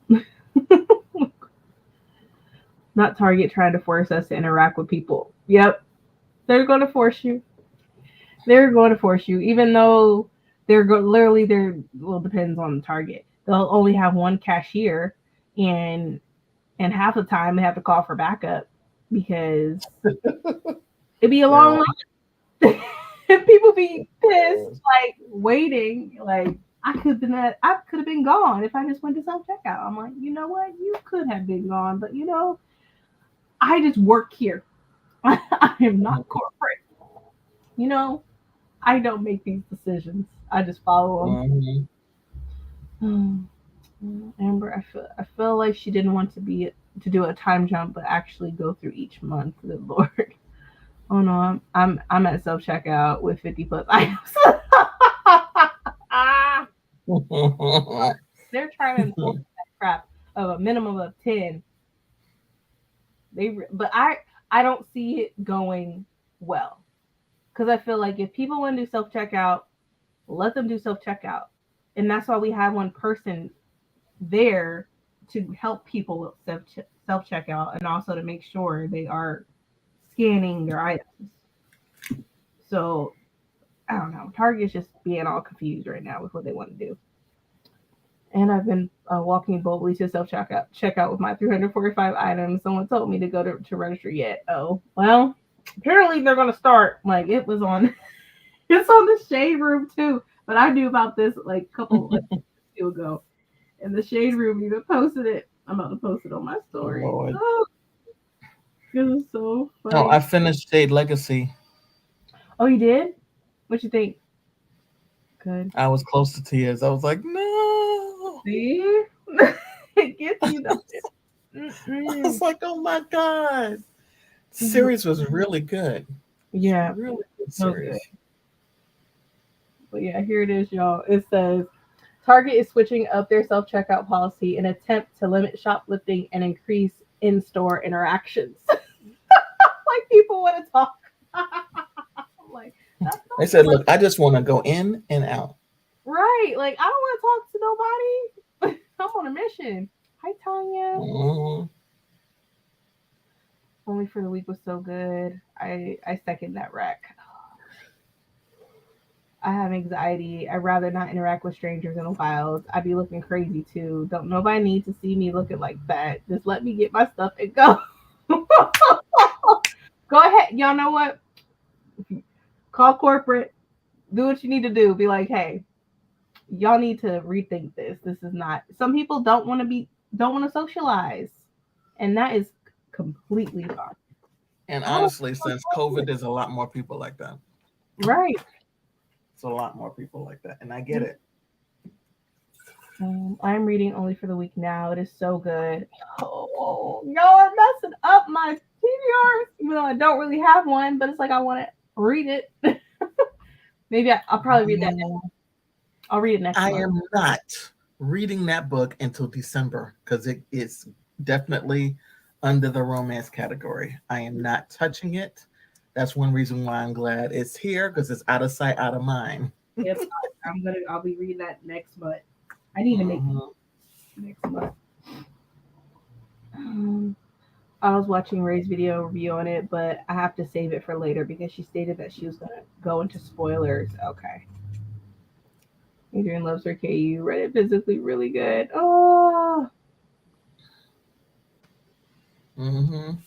Not Target trying to force us to interact with people. Yep. They're going to force you. They're going to force you, even though depends on the Target. They'll only have one cashier, and half the time they have to call for backup because it'd be a long line. People be pissed, like waiting. Like I could have been gone if I just went to self checkout. I'm like, you know what? You could have been gone, but I just work here. I am not corporate. I don't make these decisions. I just follow them. Mm-hmm. Amber, I feel like she didn't want to do a time jump, but actually go through each month. Good Lord. Oh no, I'm at self checkout with 50+ items. They're trying to enforce that crap of a minimum of 10. But I don't see it going well, because I feel like if people want to do self checkout, let them do self checkout, and that's why we have one person there to help people with self checkout and also to make sure they are scanning their items. So I don't know. Target's just being all confused right now with what they want to do. And I've been walking boldly to self checkout with my 345 items. Someone told me to go to register yet. Oh, well, apparently they're going to start. Like it's on the Shade Room too. But I knew about this like a couple of weeks ago. And the Shade Room even posted it. I'm about to post it on my story. Oh, it was so funny. Oh, I finished Shade Legacy. Oh, you did? What you think? Good. I was close to tears. I was like, no. See? It gets you though. I was like, oh my God. The series was really good. Yeah. Really good series. Okay. But yeah, here it is, y'all. It says Target is switching up their self-checkout policy in an attempt to limit shoplifting and increase in-store interactions. Like people want to talk. I'm like, they said, look, I just want to go in and out. Right. Like, I don't want to talk to nobody. I'm on a mission. Hi, Tanya. Mm-hmm. Only for the Week was so good. I second that rec. I have anxiety. I'd rather not interact with strangers in the wild. I'd be looking crazy too. Don't nobody need to see me looking like that. Just let me get my stuff and go. Go ahead. Y'all know what? Call corporate, do what you need to do. Be like, hey, y'all need to rethink this. This is not. Some people don't want to socialize, and that is completely fine. And I don't honestly, since COVID, there's a lot more people like that. right. It's a lot more people like that, and I get it. I'm reading Only for the Week now. It is so good. Oh, y'all are messing up my TBRs, even though I don't really have one, but it's like I want to read it. Maybe I'll probably read that. I'll read it next I month. am not reading that book until December because it is definitely under the romance category. I am not touching it. That's one reason why I'm glad it's here because it's out of sight, out of mind. Yep, I'll be reading that next month. I need to make Mhm. next month. I was watching Ray's video review on it, but I have to save it for later because she stated that she was gonna go into spoilers. Okay. Adrian loves her KU. Read it physically really good. Oh, Mhm.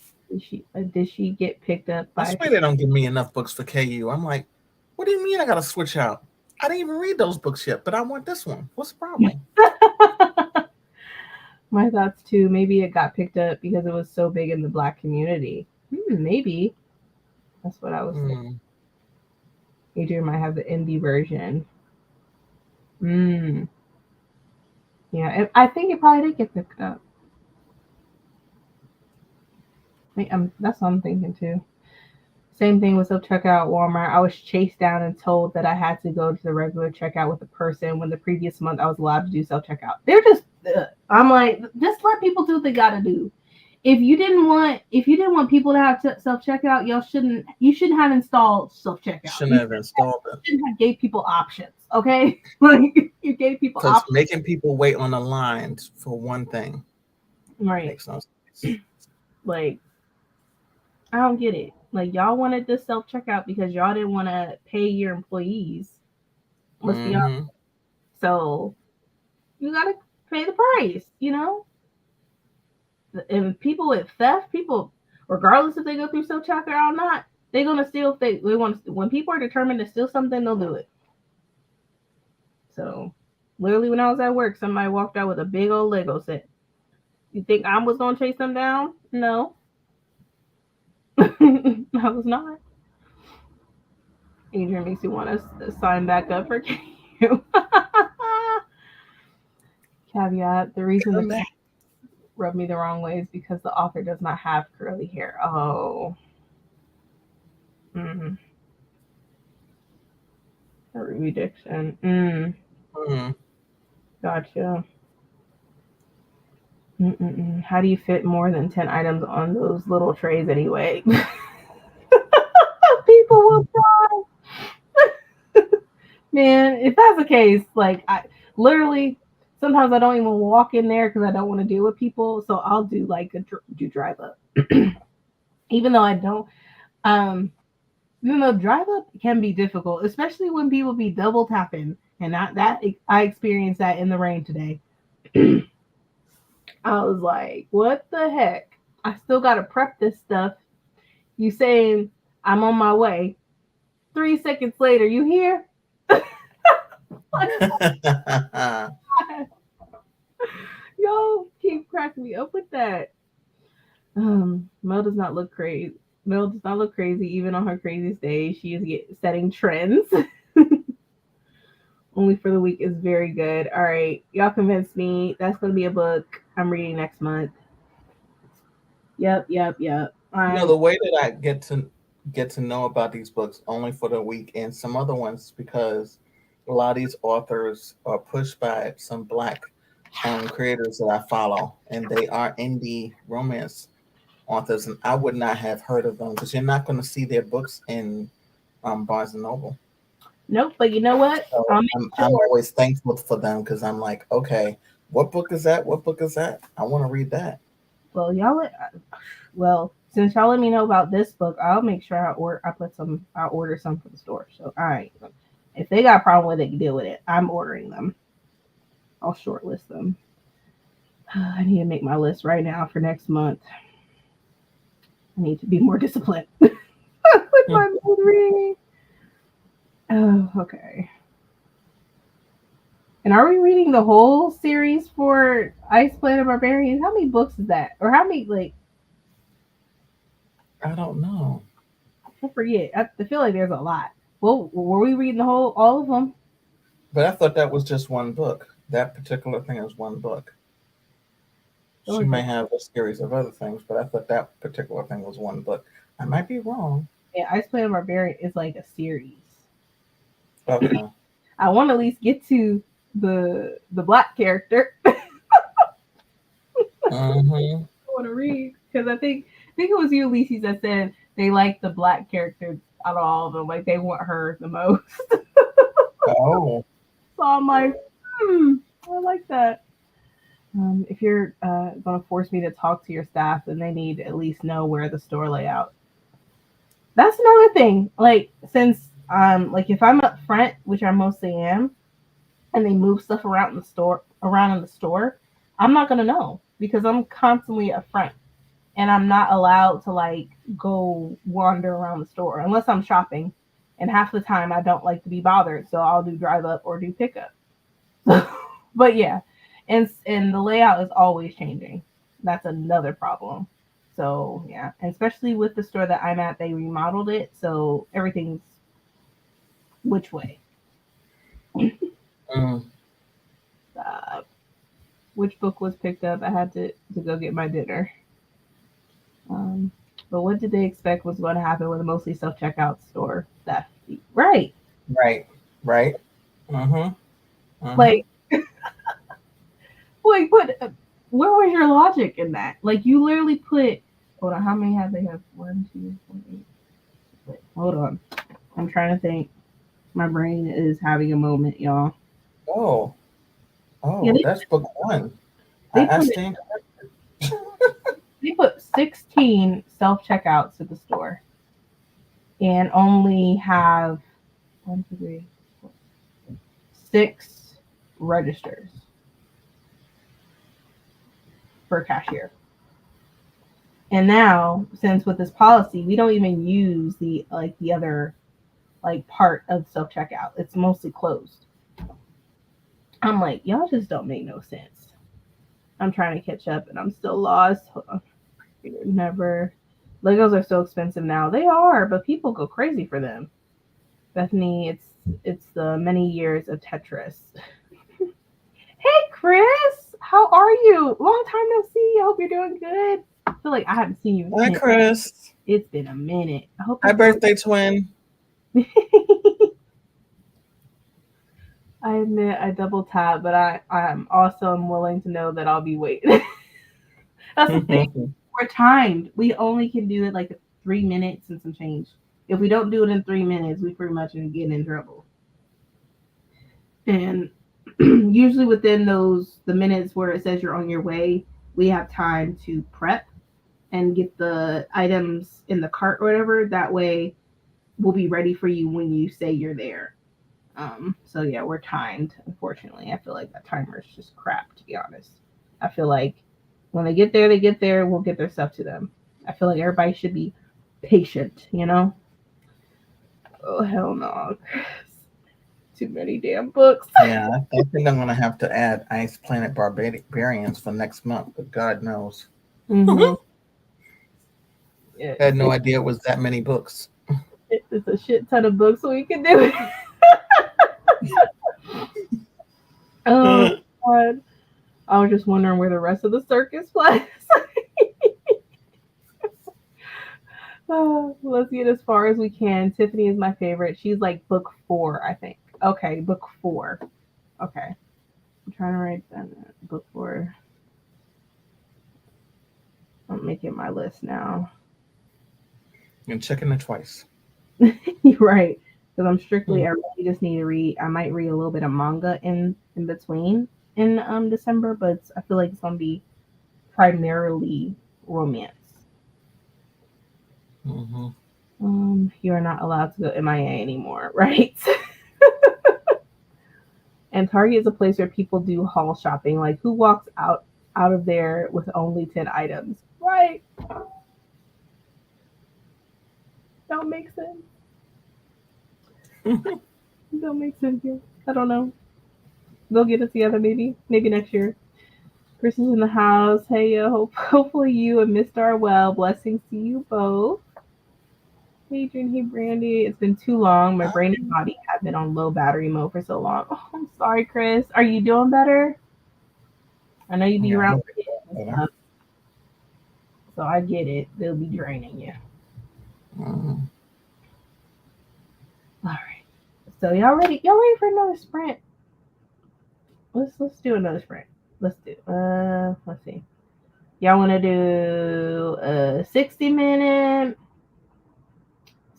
did she get picked up I by? swear they don't give me enough books for KU. I'm like, what do you mean I got to switch out? I didn't even read those books yet, but I want this one. What's the problem? My thoughts too. Maybe it got picked up because it was so big in the Black community. Maybe that's what I was thinking. Mm. Adrian might have the indie version. Hmm. Yeah, I think it probably did get picked up. That's what I'm thinking too. Same thing with self checkout at Walmart. I was chased down and told that I had to go to the regular checkout with a person when the previous month I was allowed to do self checkout. They're just, I'm like, just let people do what they gotta do. If you didn't want people to have self checkout, you shouldn't have installed self checkout. Shouldn't have installed it. Shouldn't have gave people options. Okay, like you gave people Because options. making people wait on the lines for one thing Right, makes no sense. like I don't get it. Like y'all wanted this self checkout because y'all didn't want to pay your employees. Let's be honest. Mm-hmm. So you gotta pay the price, you know. And people with theft, people, regardless if they go through self checkout or not, they're gonna steal. If they want to, when people are determined to steal something, they'll do it. So, literally, when I was at work, somebody walked out with a big old Lego set. You think I was gonna chase them down? No, I was not. Adrian makes you want to sign back up for KU. Caveat: the reason the fans rub me the wrong way is because the author does not have curly hair. Oh. Mm-hmm. Rejection. Mm. Gotcha. How do you fit more than 10 items on those little trays anyway? People will die. Man, if that's the case, like I literally sometimes I don't even walk in there because I don't want to deal with people. So I'll do like do drive up. Even though I don't even though drive up can be difficult, especially when people be double tapping. And I experienced that in the rain today. I was like, what the heck? I still gotta prep this stuff. You saying I'm on my way. 3 seconds later, you here? Yo, keep cracking me up with that. Mel does not look crazy. Mel does not look crazy even on her craziest days. She is setting trends. Only for the Week is very good. All right, y'all convinced me. That's gonna be a book I'm reading next month. Yep. The way that I get to know about these books only for the week and some other ones because a lot of these authors are pushed by some black creators that I follow, and they are indie romance authors, and I would not have heard of them because you're not going to see their books in Barnes and Noble. Nope, but you know what? So I'm always thankful for them because I'm like, okay, what book is that? What book is that? I want to read that. Well, since y'all let me know about this book, I'll make sure I'll order some for the store. So all right. If they got a problem with it, deal with it. I'm ordering them. I'll shortlist them. I need to make my list right now for next month. I need to be more disciplined. with my mood ring. Oh, okay. And are we reading the whole series for Ice Planet Barbarians? How many books is that? Or how many, like, I don't know. I forget. I feel like there's a lot. Well, were we reading the whole, all of them? But I thought that was just one book. That particular thing is one book. Or She was may it? have a series of other things, but I thought that particular thing was one book. I might be wrong. Yeah, Ice Planet Barbarian is like a series. Okay. I want to at least get to the black character. I Mm-hmm. want to read because I think it was you, Lisi, that said they like the black character out of all of them. Like they want her the most. Oh. So I'm like, hmm, I like that. If you're going to force me to talk to your staff, then they need to at least know where the store layout. That's another thing. Like since like if I'm up front, which I mostly am, and they move stuff around in the store, I'm not gonna know because I'm constantly up front and I'm not allowed to like go wander around the store unless I'm shopping. And half the time I don't like to be bothered, so I'll do drive up or do pickup. But yeah, and the layout is always changing. That's another problem. So yeah, and especially with the store that I'm at, they remodeled it, so everything's which way. Mm. Uh, which book was picked up? I had to go get my dinner. Um, but what did they expect was going to happen with a mostly self checkout store? Theft, right? Right. Right. Mm-hmm. Mm-hmm. Like, like what? Where was your logic in that? Like, you literally put. Hold on, how many have they have? One, two, three. Wait, hold on. I'm trying to think. My brain is having a moment, y'all. Oh. Yeah, Oh, that's book one. they I put stand. they put 16 self checkouts at the store and only have one, two, three, four, 6 registers per cashier. And now, since with this policy, we don't even use the other like part of self checkout. It's mostly closed. I'm like, y'all just don't make no sense. I'm trying to catch up and I'm still lost. Hold on. Never. Legos are so expensive now. They are, but people go crazy for them. Bethany, it's the many years of Tetris. Hey Chris, how are you? Long time no see. I hope you're doing good. I feel like I haven't seen you Hi, in Chris. it's been a minute. I hope Hi, you're doing. birthday twin. I admit I double tap, but I'm also willing to know that I'll be waiting. That's the thing. We're timed. We only can do it like 3 minutes and some change. If we don't do it in 3 minutes, we pretty much get in trouble. And usually within the minutes where it says you're on your way, we have time to prep and get the items in the cart or whatever. That way, we'll be ready for you when you say you're there. So yeah, we're timed. Unfortunately, I feel like that timer is just crap. To be honest, I feel like when they get there, they get there. We'll get their stuff to them. I feel like everybody should be patient. You know? Oh hell no! Too many damn books. Yeah, I think I'm gonna have to add Ice Planet Barbarians for next month, but God knows. Mm-hmm. Yeah, I had no idea it was that many books. it's a shit ton of books, so we can do it. Oh God! I was just wondering where the rest of the circus was. Let's get as far as we can. Tiffany is my favorite. She's like book 4, I think. Okay, book 4. Okay, I'm trying to write down book 4. I'm making my list now. And checking it twice. You're right, because I'm strictly. Hmm. I really just need to read. I might read a little bit of manga in between in December, but I feel like it's gonna be primarily romance. Mm-hmm. You are not allowed to go MIA anymore, right? And Target is a place where people do haul shopping. Like who walks out of there with only 10 items, right? Don't make sense. Don't make sense here. I don't know. They'll get it together maybe. Maybe next year. Chris is in the house. Hey, hopefully you and Mr. are well. Blessings to you both. Hey, Adrian. Hey, Brandy. It's been too long. My brain and body have been on low battery mode for so long. Oh, I'm sorry, Chris. Are you doing better? I know you be Yeah, around no for kids and better. stuff, so I get it. They'll be draining you. Mhm. All right. So y'all ready? Y'all ready for another sprint? Let's do another sprint. Let's do. Let's see. Y'all want to do a 60-minute,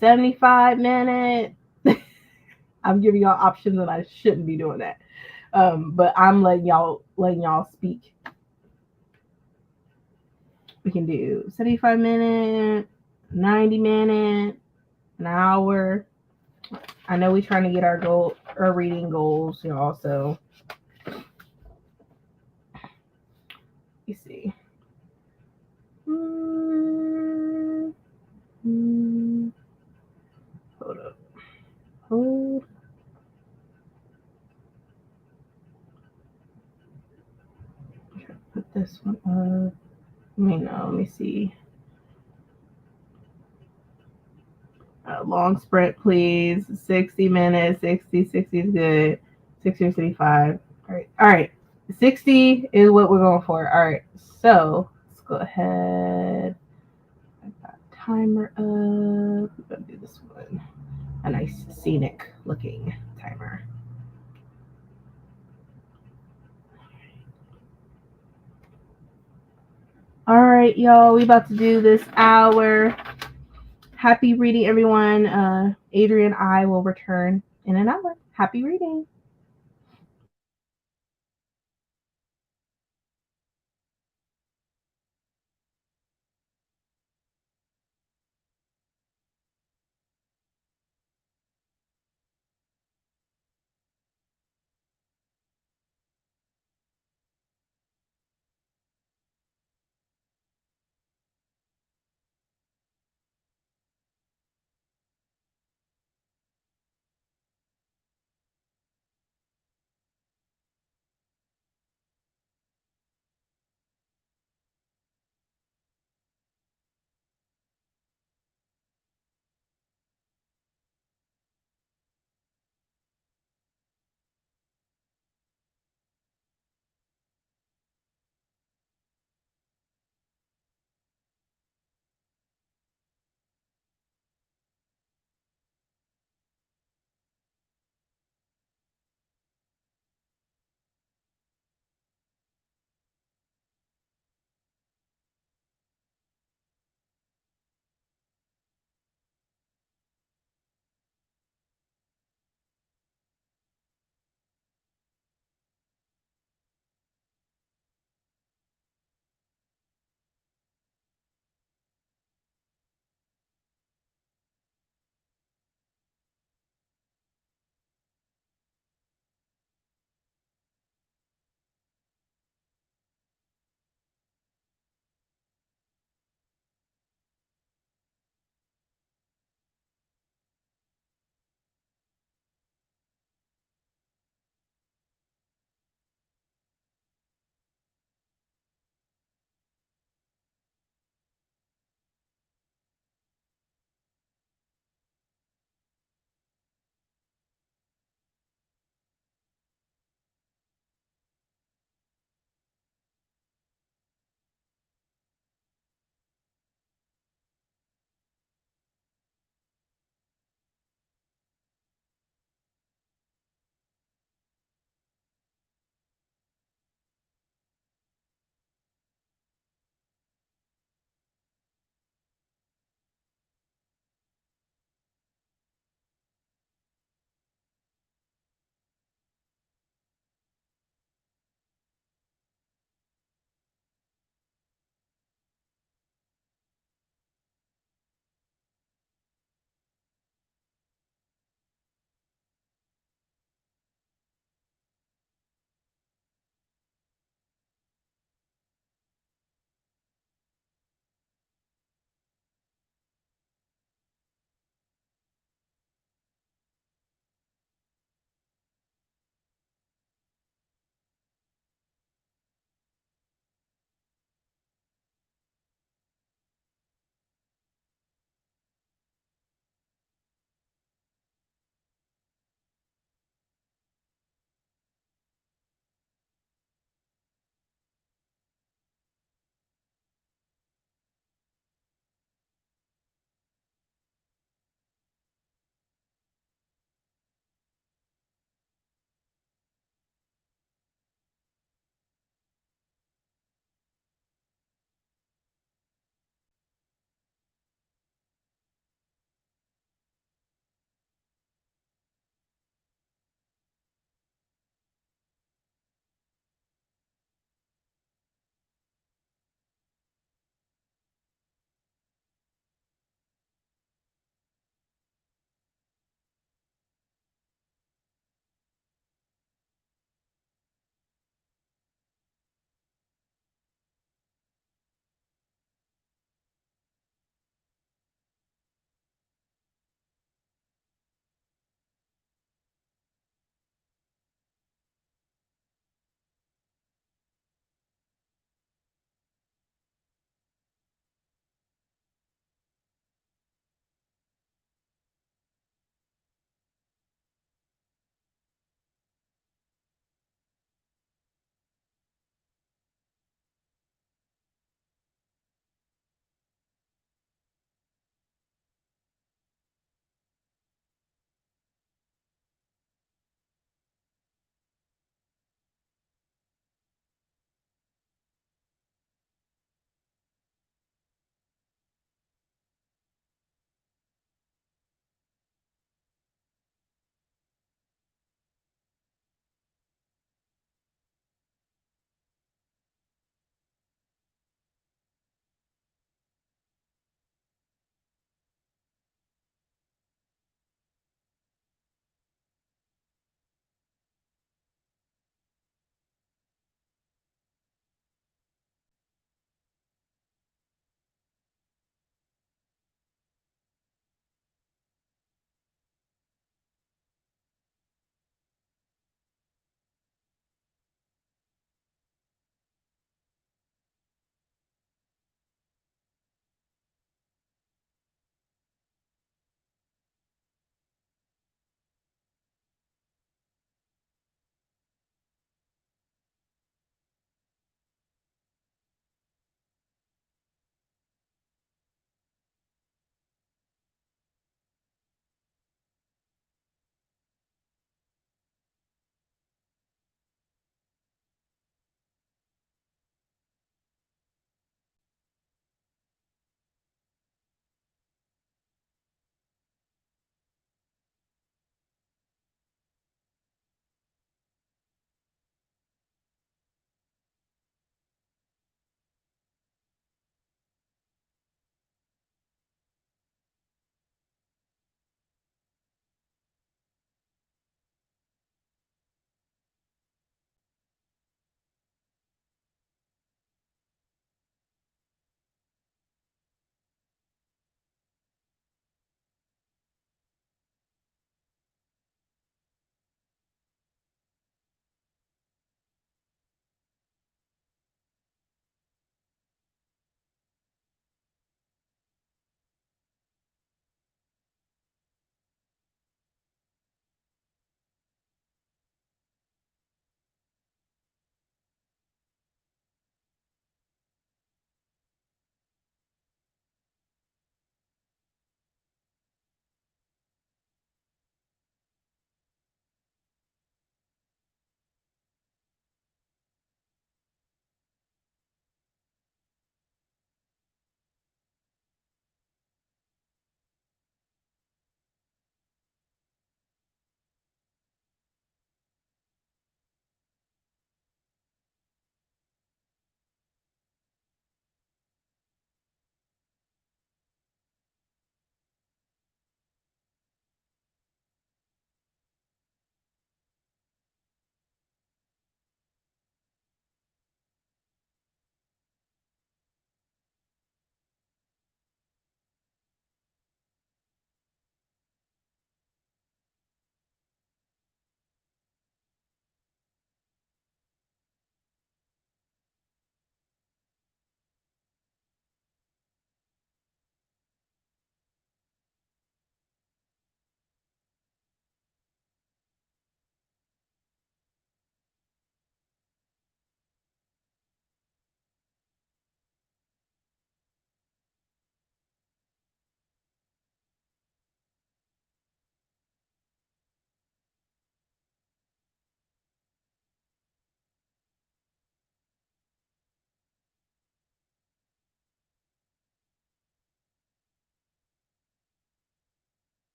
75-minute? I'm giving y'all options, and I shouldn't be doing that. But I'm letting y'all speak. We can do 75-minute, 90-minute, an hour. I know we're trying to get our reading goals, y'all. So you see. Mm, hold up. Hold. Put this one up. Let me see. Long sprint, please. 60 minutes. 60 is good. 60 or 65. All right. All right. 60 is what we're going for. All right. So let's go ahead. I got timer up. We're going to do this one. A nice scenic looking timer. All right, y'all. We about to do this hour. Happy reading, everyone. Adrian and I will return in an hour. Happy reading.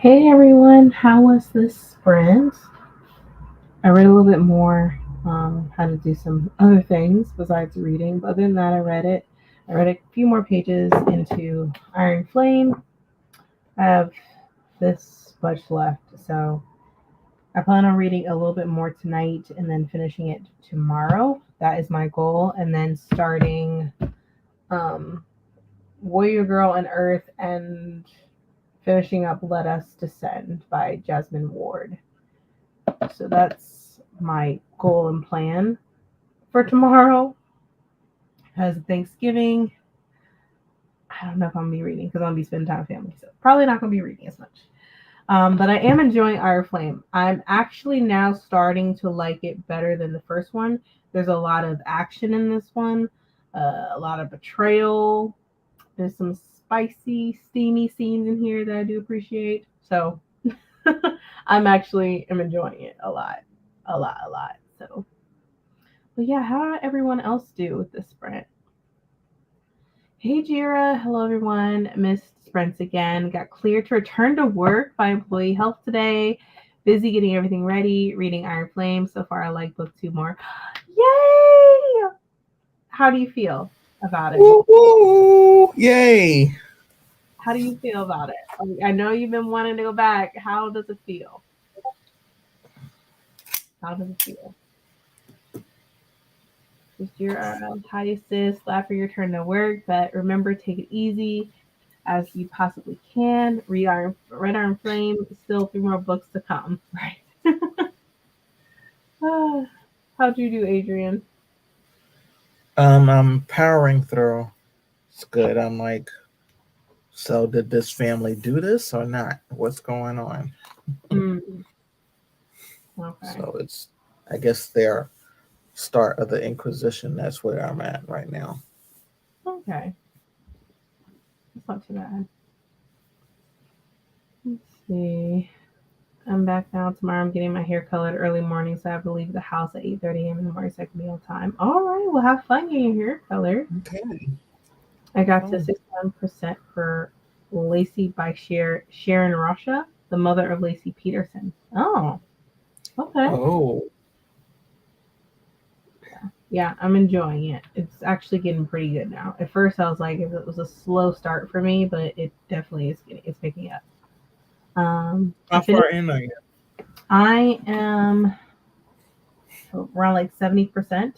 Hey everyone, how was this sprint? I read a little bit more, how to do some other things besides reading, but other than that, I read it. I read a few more pages into Iron Flame. I have this much left, so I plan on reading a little bit more tonight and then finishing it tomorrow. That is my goal, and then starting um, Warrior Girl and Earth and finishing up Let Us Descend by Jasmine Ward. So that's my goal and plan for tomorrow. As Thanksgiving, I don't know if I'm gonna be reading because I'm gonna be spending time with family, so probably not gonna be reading as much. But I am enjoying Iron Flame. I'm actually now starting to like it better than the first one. There's a lot of action in this one, a lot of betrayal. There's some spicy, steamy scenes in here that I do appreciate. So I'm enjoying it a lot, a lot, a lot. So, but yeah, how did everyone else do with this sprint? Hey Jira, hello everyone. Missed sprints again. Got cleared to return to work by employee health today. Busy getting everything ready. Reading Iron Flame. So far, I like book two more. Yay! How do you feel about it? Woo, woo, yay! How do you feel about it? I know you've been wanting to go back. How does it feel? How does it feel? Just your hi sis, glad for your turn to work, but remember, take it easy as you possibly can. Red Iron Flame, still three more books to come. Right. How'd you do, Adrian? I'm powering through. It's good. I'm like, so did this family do this or not? What's going on? Mm, okay. So it's, I guess, their start of the Inquisition. That's where I'm at right now. Okay. That's not too bad. Let's see. I'm back now. Tomorrow I'm getting my hair colored early morning, so I have to leave the house at 8:30 a.m. in the morning so I can be on time. All right. Well, have fun getting your hair colored. Okay. I got to Oh. 61% for Lacey by Sharon Russia, the mother of Lacey Peterson. Oh, okay. Oh. Yeah, I'm enjoying it. It's actually getting pretty good now. At first, I was like, it was a slow start for me, but it definitely it's picking up. I How finished. far in are you? I am around like 70%,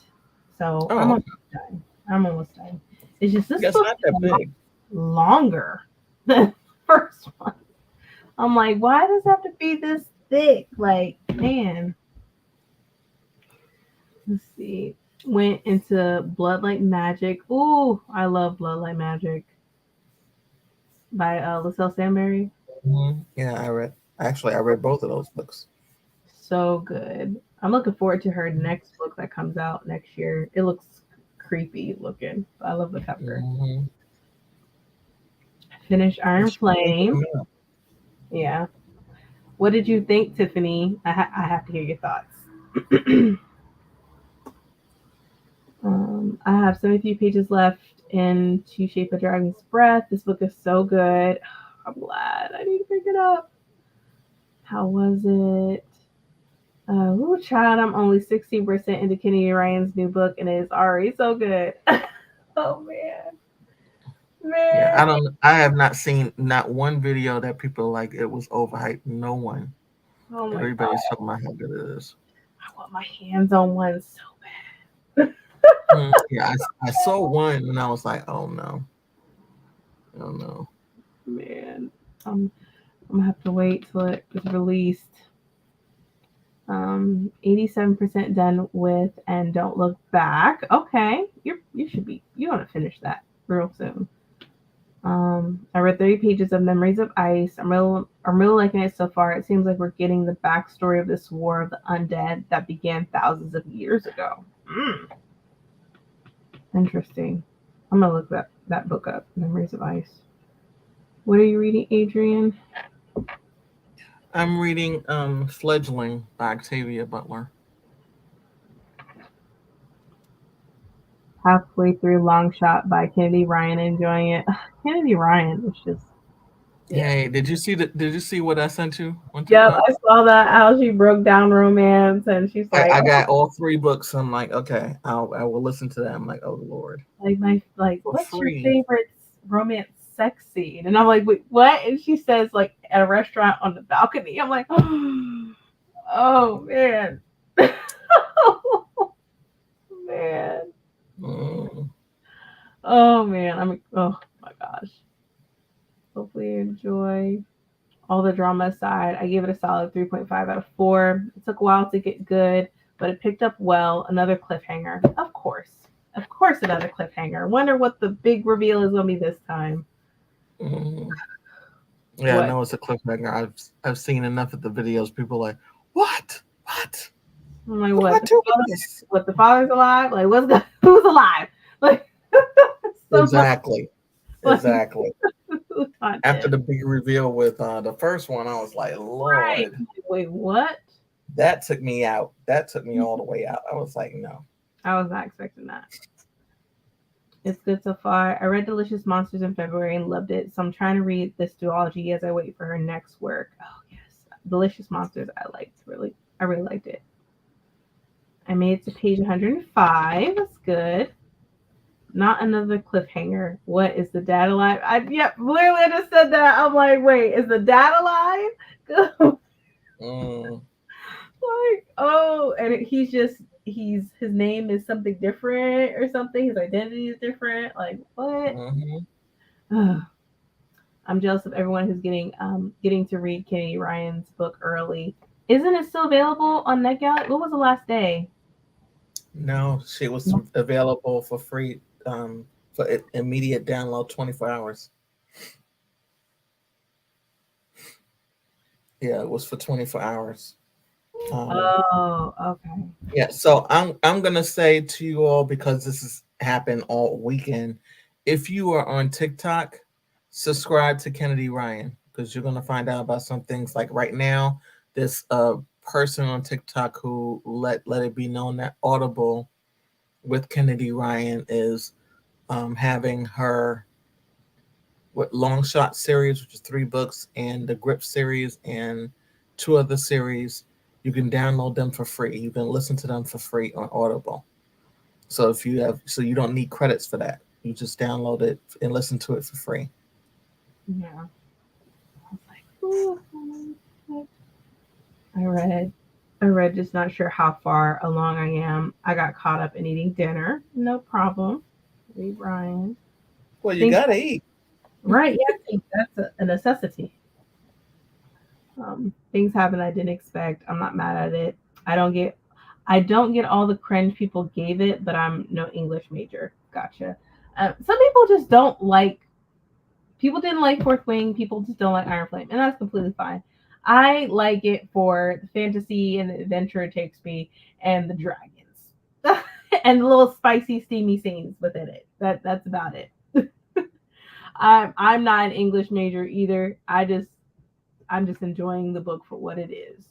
so I'm Oh, almost done. I'm almost done. It's just this that's book not is that a lot big. longer than the first one. I'm like, why does it have to be this thick? Like, man. Let's see. Went into Bloodlight Magic. Ooh, I love Bloodlight Magic by Lacelle Stanberry. Yeah, I read both of those books. So good. I'm looking forward to her next book that comes out next year. It looks creepy looking. But I love the cover. Mm-hmm. Finish You Iron should check Flame. them out. Yeah. What did you think, Tiffany? I have to hear your thoughts. I have 73 pages left in To Shape a Dragon's Breath. This book is so good. I'm glad. I need to pick it up. How was it? Ooh, child, I'm only 16% into Kennedy Ryan's new book, and it is already so good. Oh, man. Yeah, Man. I have not seen not one video that people like it was overhyped. No one. Oh, my Everybody's God. talking about how good it is. I want my hands on one so bad. Yeah, I saw one and I was like, oh no, oh no. Man. I'm going to have to wait till it is released. 87% done with and Don't Look Back. Okay, you should be you want to finish that real soon. I read 30 pages of Memories of Ice. I'm really liking it so far. It seems like we're getting the backstory of this war of the undead that began thousands of years ago. Interesting. I'm gonna look that book up, Memories of Ice. What are you reading, Adrian? I'm reading Fledgling by Octavia Butler. Halfway through Long Shot by Kennedy Ryan, enjoying it. Kennedy Ryan is just Yeah. Hey, did you see that? Did you see what I sent you on Yep, TikTok? I saw that how she broke down romance, and she's like, I oh, got all 3 books. I'm like, okay, I will listen to that. I'm like, oh Lord, for what's your free. favorite romance sex scene? And I'm like, wait, what? And she says like at a restaurant on the balcony. I'm like, oh man, oh man, Mm, oh man. Oh my gosh. Hopefully you enjoy all the drama aside. I gave it a solid 3.5 out of 4. It took a while to get good, but it picked up well. Another cliffhanger, of course. Of course, another cliffhanger. Wonder what the big reveal is going to be this time. mm. Yeah, I What? know it's a cliffhanger. I've seen enough of the videos. People like, what? What? I'm like, What am I doing this? what? The father's alive? Like, who's alive? Like, so much Exactly. like, Exactly. After content. the big reveal with the first one, I was like, Right. Lord, Wait, what? that took me out. That took me all the way out. I was like, no. I was not expecting that. It's good so far. I read Delicious Monsters in February and loved it, so I'm trying to read this duology as I wait for her next work. Oh yes, Delicious Monsters. I really liked it. I made it to page 105. That's good. Not another cliffhanger. What is the dad alive? Yep, literally I just said that. I'm like, wait, is the dad alive? Mm, Like, oh, and his name is something different or something. His identity is different. Like what? hmm I'm jealous of everyone who's getting to read Kennedy Ryan's book early. Isn't it still available on NetGalley? What was the last day? No, she was available for free for immediate download 24 hours. Yeah, it was for 24 hours. Um, Oh, okay. yeah, so I'm gonna say to you all, because this has happened all weekend, if you are on TikTok, subscribe to Kennedy Ryan, because you're gonna find out about some things. Like right now, this person on TikTok who let it be known that Audible with Kennedy Ryan is having her long shot series, which is 3 books, and the Grip series and 2 other series. You can download them for free. You can listen to them for free on Audible. So you don't need credits for that. You just download it and listen to it for free. Yeah. I was like, ooh. I read. I read, just not sure how far along I am. I got caught up in eating dinner. No problem. Read Ryan. Well, you Think gotta eat. right, yeah, that's a necessity. Things happen I didn't expect. I'm not mad at it. I don't get I don't get all the cringe people gave it, but I'm no English major. Gotcha. Some people just don't like. People didn't like Fourth Wing. People just don't like Iron Flame, and that's completely fine. I like it for the fantasy and the adventure it takes me, and the dragons, and the little spicy, steamy scenes within it. That's about it. I'm not an English major either. I'm just enjoying the book for what it is.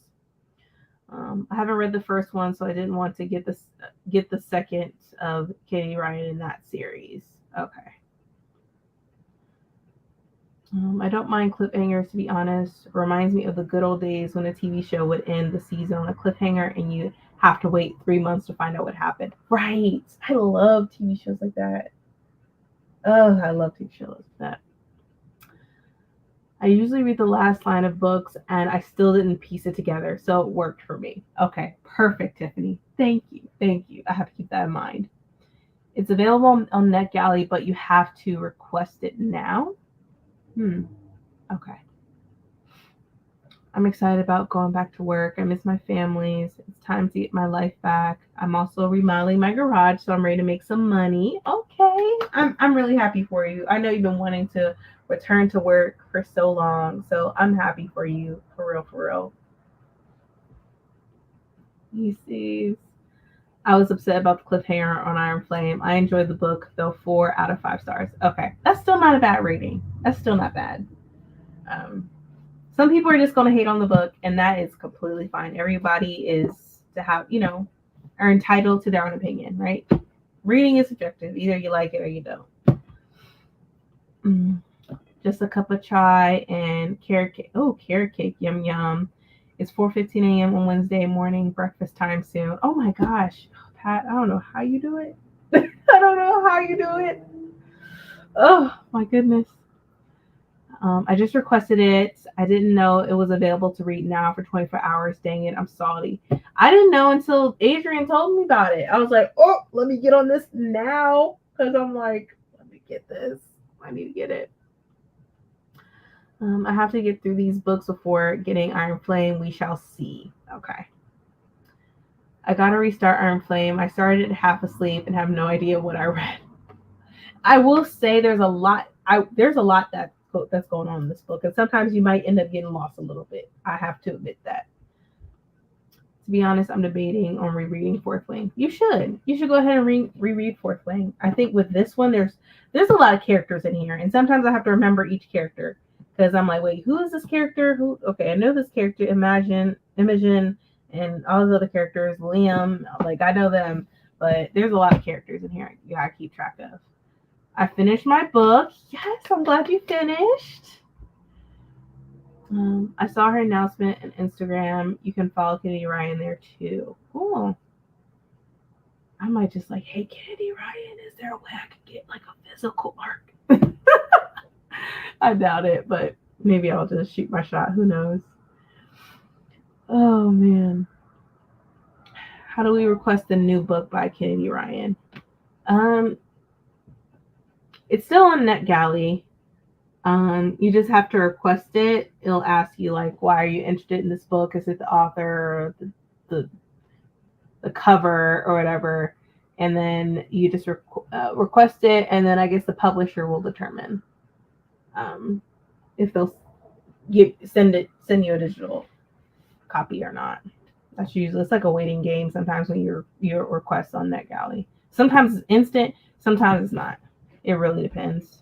I haven't read the first one, so I didn't want to get the second of Katie Ryan in that series. Okay. I don't mind cliffhangers, to be honest. It reminds me of the good old days when a TV show would end the season on a cliffhanger and you have to wait 3 months to find out what happened. Right. I love TV shows like that. Oh, I love TV shows like that. I usually read the last line of books and I still didn't piece it together, so it worked for me. Okay, perfect, Tiffany. Thank you. Thank you. I have to keep that in mind. It's available on NetGalley, but you have to request it now. Okay. I'm excited about going back to work. I miss my families. It's time to get my life back. I'm also remodeling my garage, so I'm ready to make some money. Okay. I'm really happy for you. I know you've been wanting to return to work for so long, so I'm happy for you. For real, for real. You see. I was upset about the cliffhanger on Iron Flame. I enjoyed the book, though 4 out of 5 stars. Okay. That's still not a bad rating. That's still not bad. Um, some people are just going to hate on the book, and that is completely fine. Everybody is to have, are entitled to their own opinion, right? Reading is subjective. Either you like it or you don't. just a cup of chai and carrot cake. Oh, carrot cake, yum yum. It's 4:15 a.m. on Wednesday morning. Breakfast time soon. Oh my gosh, Pat, I don't know how you do it. I don't know how you do it. Oh my goodness. I just requested it. I didn't know it was available to read now for 24 hours. Dang it, I'm salty. I didn't know until Adrian told me about it. I was like, oh, let me get on this now. Because I'm like, let me get this. I need to get it. I have to get through these books before getting Iron Flame. We shall see. Okay. I gotta restart Iron Flame. I started it half asleep and have no idea what I read. I will say there's a lot. There's a lot that's going on in this book, and sometimes you might end up getting lost a little bit. I have to admit that. To be honest, I'm debating on rereading Fourth Wing. You should. You should go ahead and reread Fourth Wing. I think with this one, there's a lot of characters in here, and sometimes I have to remember each character because I'm like, wait, who is this character? Who? Okay, I know this character. Imogen, and all those other characters. Liam, like I know them, but there's a lot of characters in here. You gotta keep track of. I finished my book. Yes, I'm glad you finished. I saw her announcement on Instagram. You can follow Kennedy Ryan there too. Cool. I might just like, hey, Kennedy Ryan, is there a way I could get like a physical arc? I doubt it, but maybe I'll just shoot my shot. Who knows? Oh man. How do we request a new book by Kennedy Ryan? Um, it's still on NetGalley. You just have to request it. It'll ask you like, why are you interested in this book? Is it the author, or the, the cover, or whatever? And then you just request it, and then I guess the publisher will determine if they'll send you a digital copy or not. That's usually it's like a waiting game. Sometimes when your request on NetGalley, sometimes it's instant, sometimes it's not. It really depends.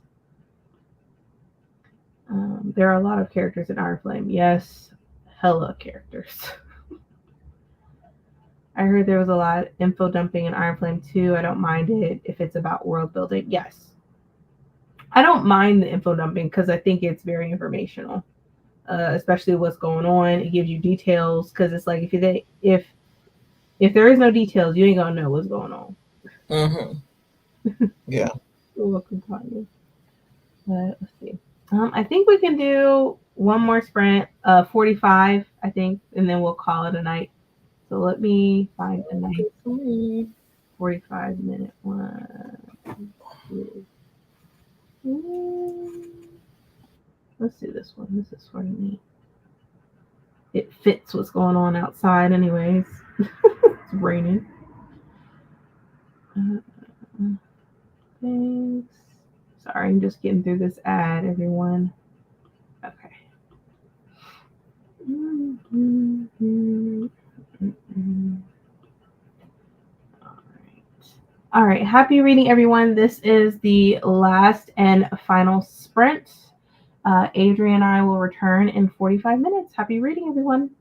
There are a lot of characters in Iron Flame. Yes, hella characters. I heard there was a lot of info dumping in Iron Flame too. I don't mind it if it's about world building. Yes. I don't mind the info dumping because I think it's very informational, especially what's going on. It gives you details because it's like if there is no details, you ain't gonna know what's going on. Yeah. You're welcome, Tanya. Let's see. I think we can do one more sprint, 45, I think, and then we'll call it a night. So let me find a nice 45-minute one. Let's do this one. This is sort of neat. It fits what's going on outside, anyways. It's raining. Thanks. Sorry, I'm just getting through this ad, everyone. Okay. All right. Happy reading, everyone. This is the last and final sprint. Adrian and I will return in 45 minutes. Happy reading, everyone.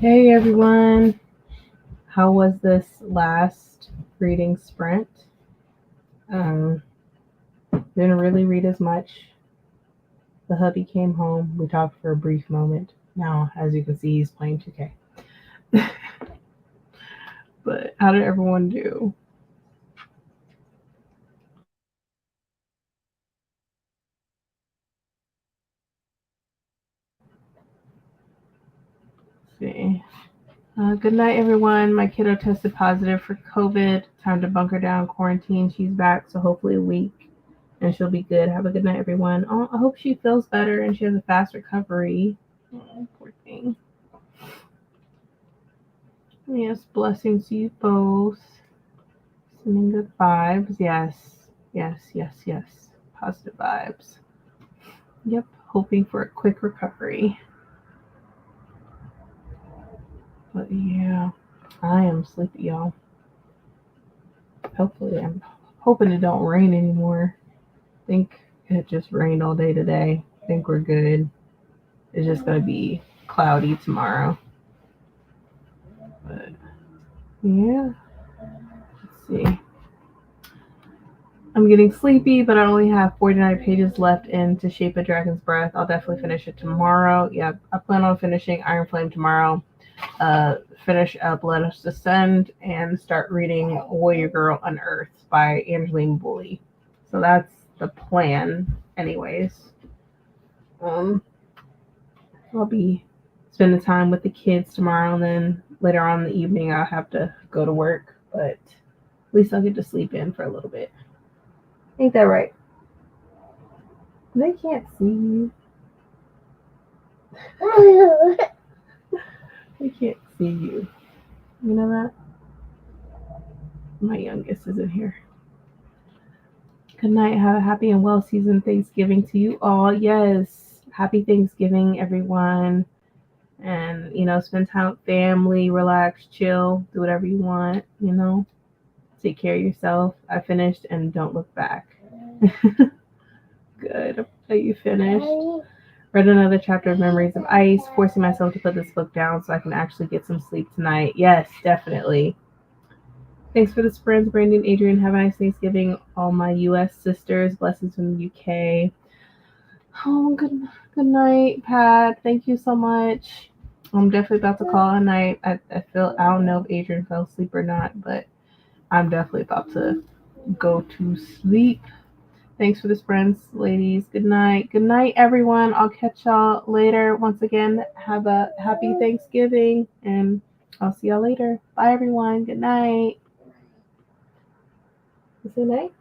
Okay, everyone. How was this last reading sprint? Didn't really read as much. The hubby came home. We talked for a brief moment. Now, as you can see, he's playing 2K. But how did everyone do? Let's see. Good night, everyone. My kiddo tested positive for COVID. Time to bunker down, quarantine. She's back, so hopefully a week, and she'll be good. Have a good night, everyone. Oh, I hope she feels better and she has a fast recovery. Oh, poor thing. Yes, blessings to you both. Sending good vibes. Yes, yes, yes, yes. Positive vibes. Yep, hoping for a quick recovery. But yeah, I am sleepy, y'all. Hopefully, I'm hoping it don't rain anymore. I think it just rained all day today. I think we're good. It's just gonna be cloudy tomorrow. But yeah, let's see. I'm getting sleepy, but I only have 49 pages left in To Shape a Dragon's Breath. I'll definitely finish it tomorrow. Yeah, I plan on finishing Iron Flame tomorrow. Finish up Let Us Descend and start reading Warrior Girl Unearthed by Angeline Woolley. So that's the plan, anyways. I'll be spending time with the kids tomorrow, and then later on in the evening I'll have to go to work, but at least I'll get to sleep in for a little bit. Ain't that right? They can't see you. They can't see you. You know that? My youngest is in here. Good night. Have a happy and well seasoned Thanksgiving to you all. Yes. Happy Thanksgiving, everyone. And, spend time with family, relax, chill, do whatever you want, Take care of yourself. I finished and don't look back. Good. Are you finished? Read another chapter of Memories of Ice, forcing myself to put this book down so I can actually get some sleep tonight. Yes, definitely. Thanks for the sprints, Brandon, Adrian. Have a nice Thanksgiving. All my U.S. sisters. Blessings from the UK. Oh, good night, Pat. Thank you so much. I'm definitely about to call it a night. I don't know if Adrian fell asleep or not, but I'm definitely about to go to sleep. Thanks for the sprints, ladies. Good night. Good night, everyone. I'll catch y'all later. Once again, have a happy Thanksgiving, and I'll see y'all later. Bye, everyone. Good night. Good night.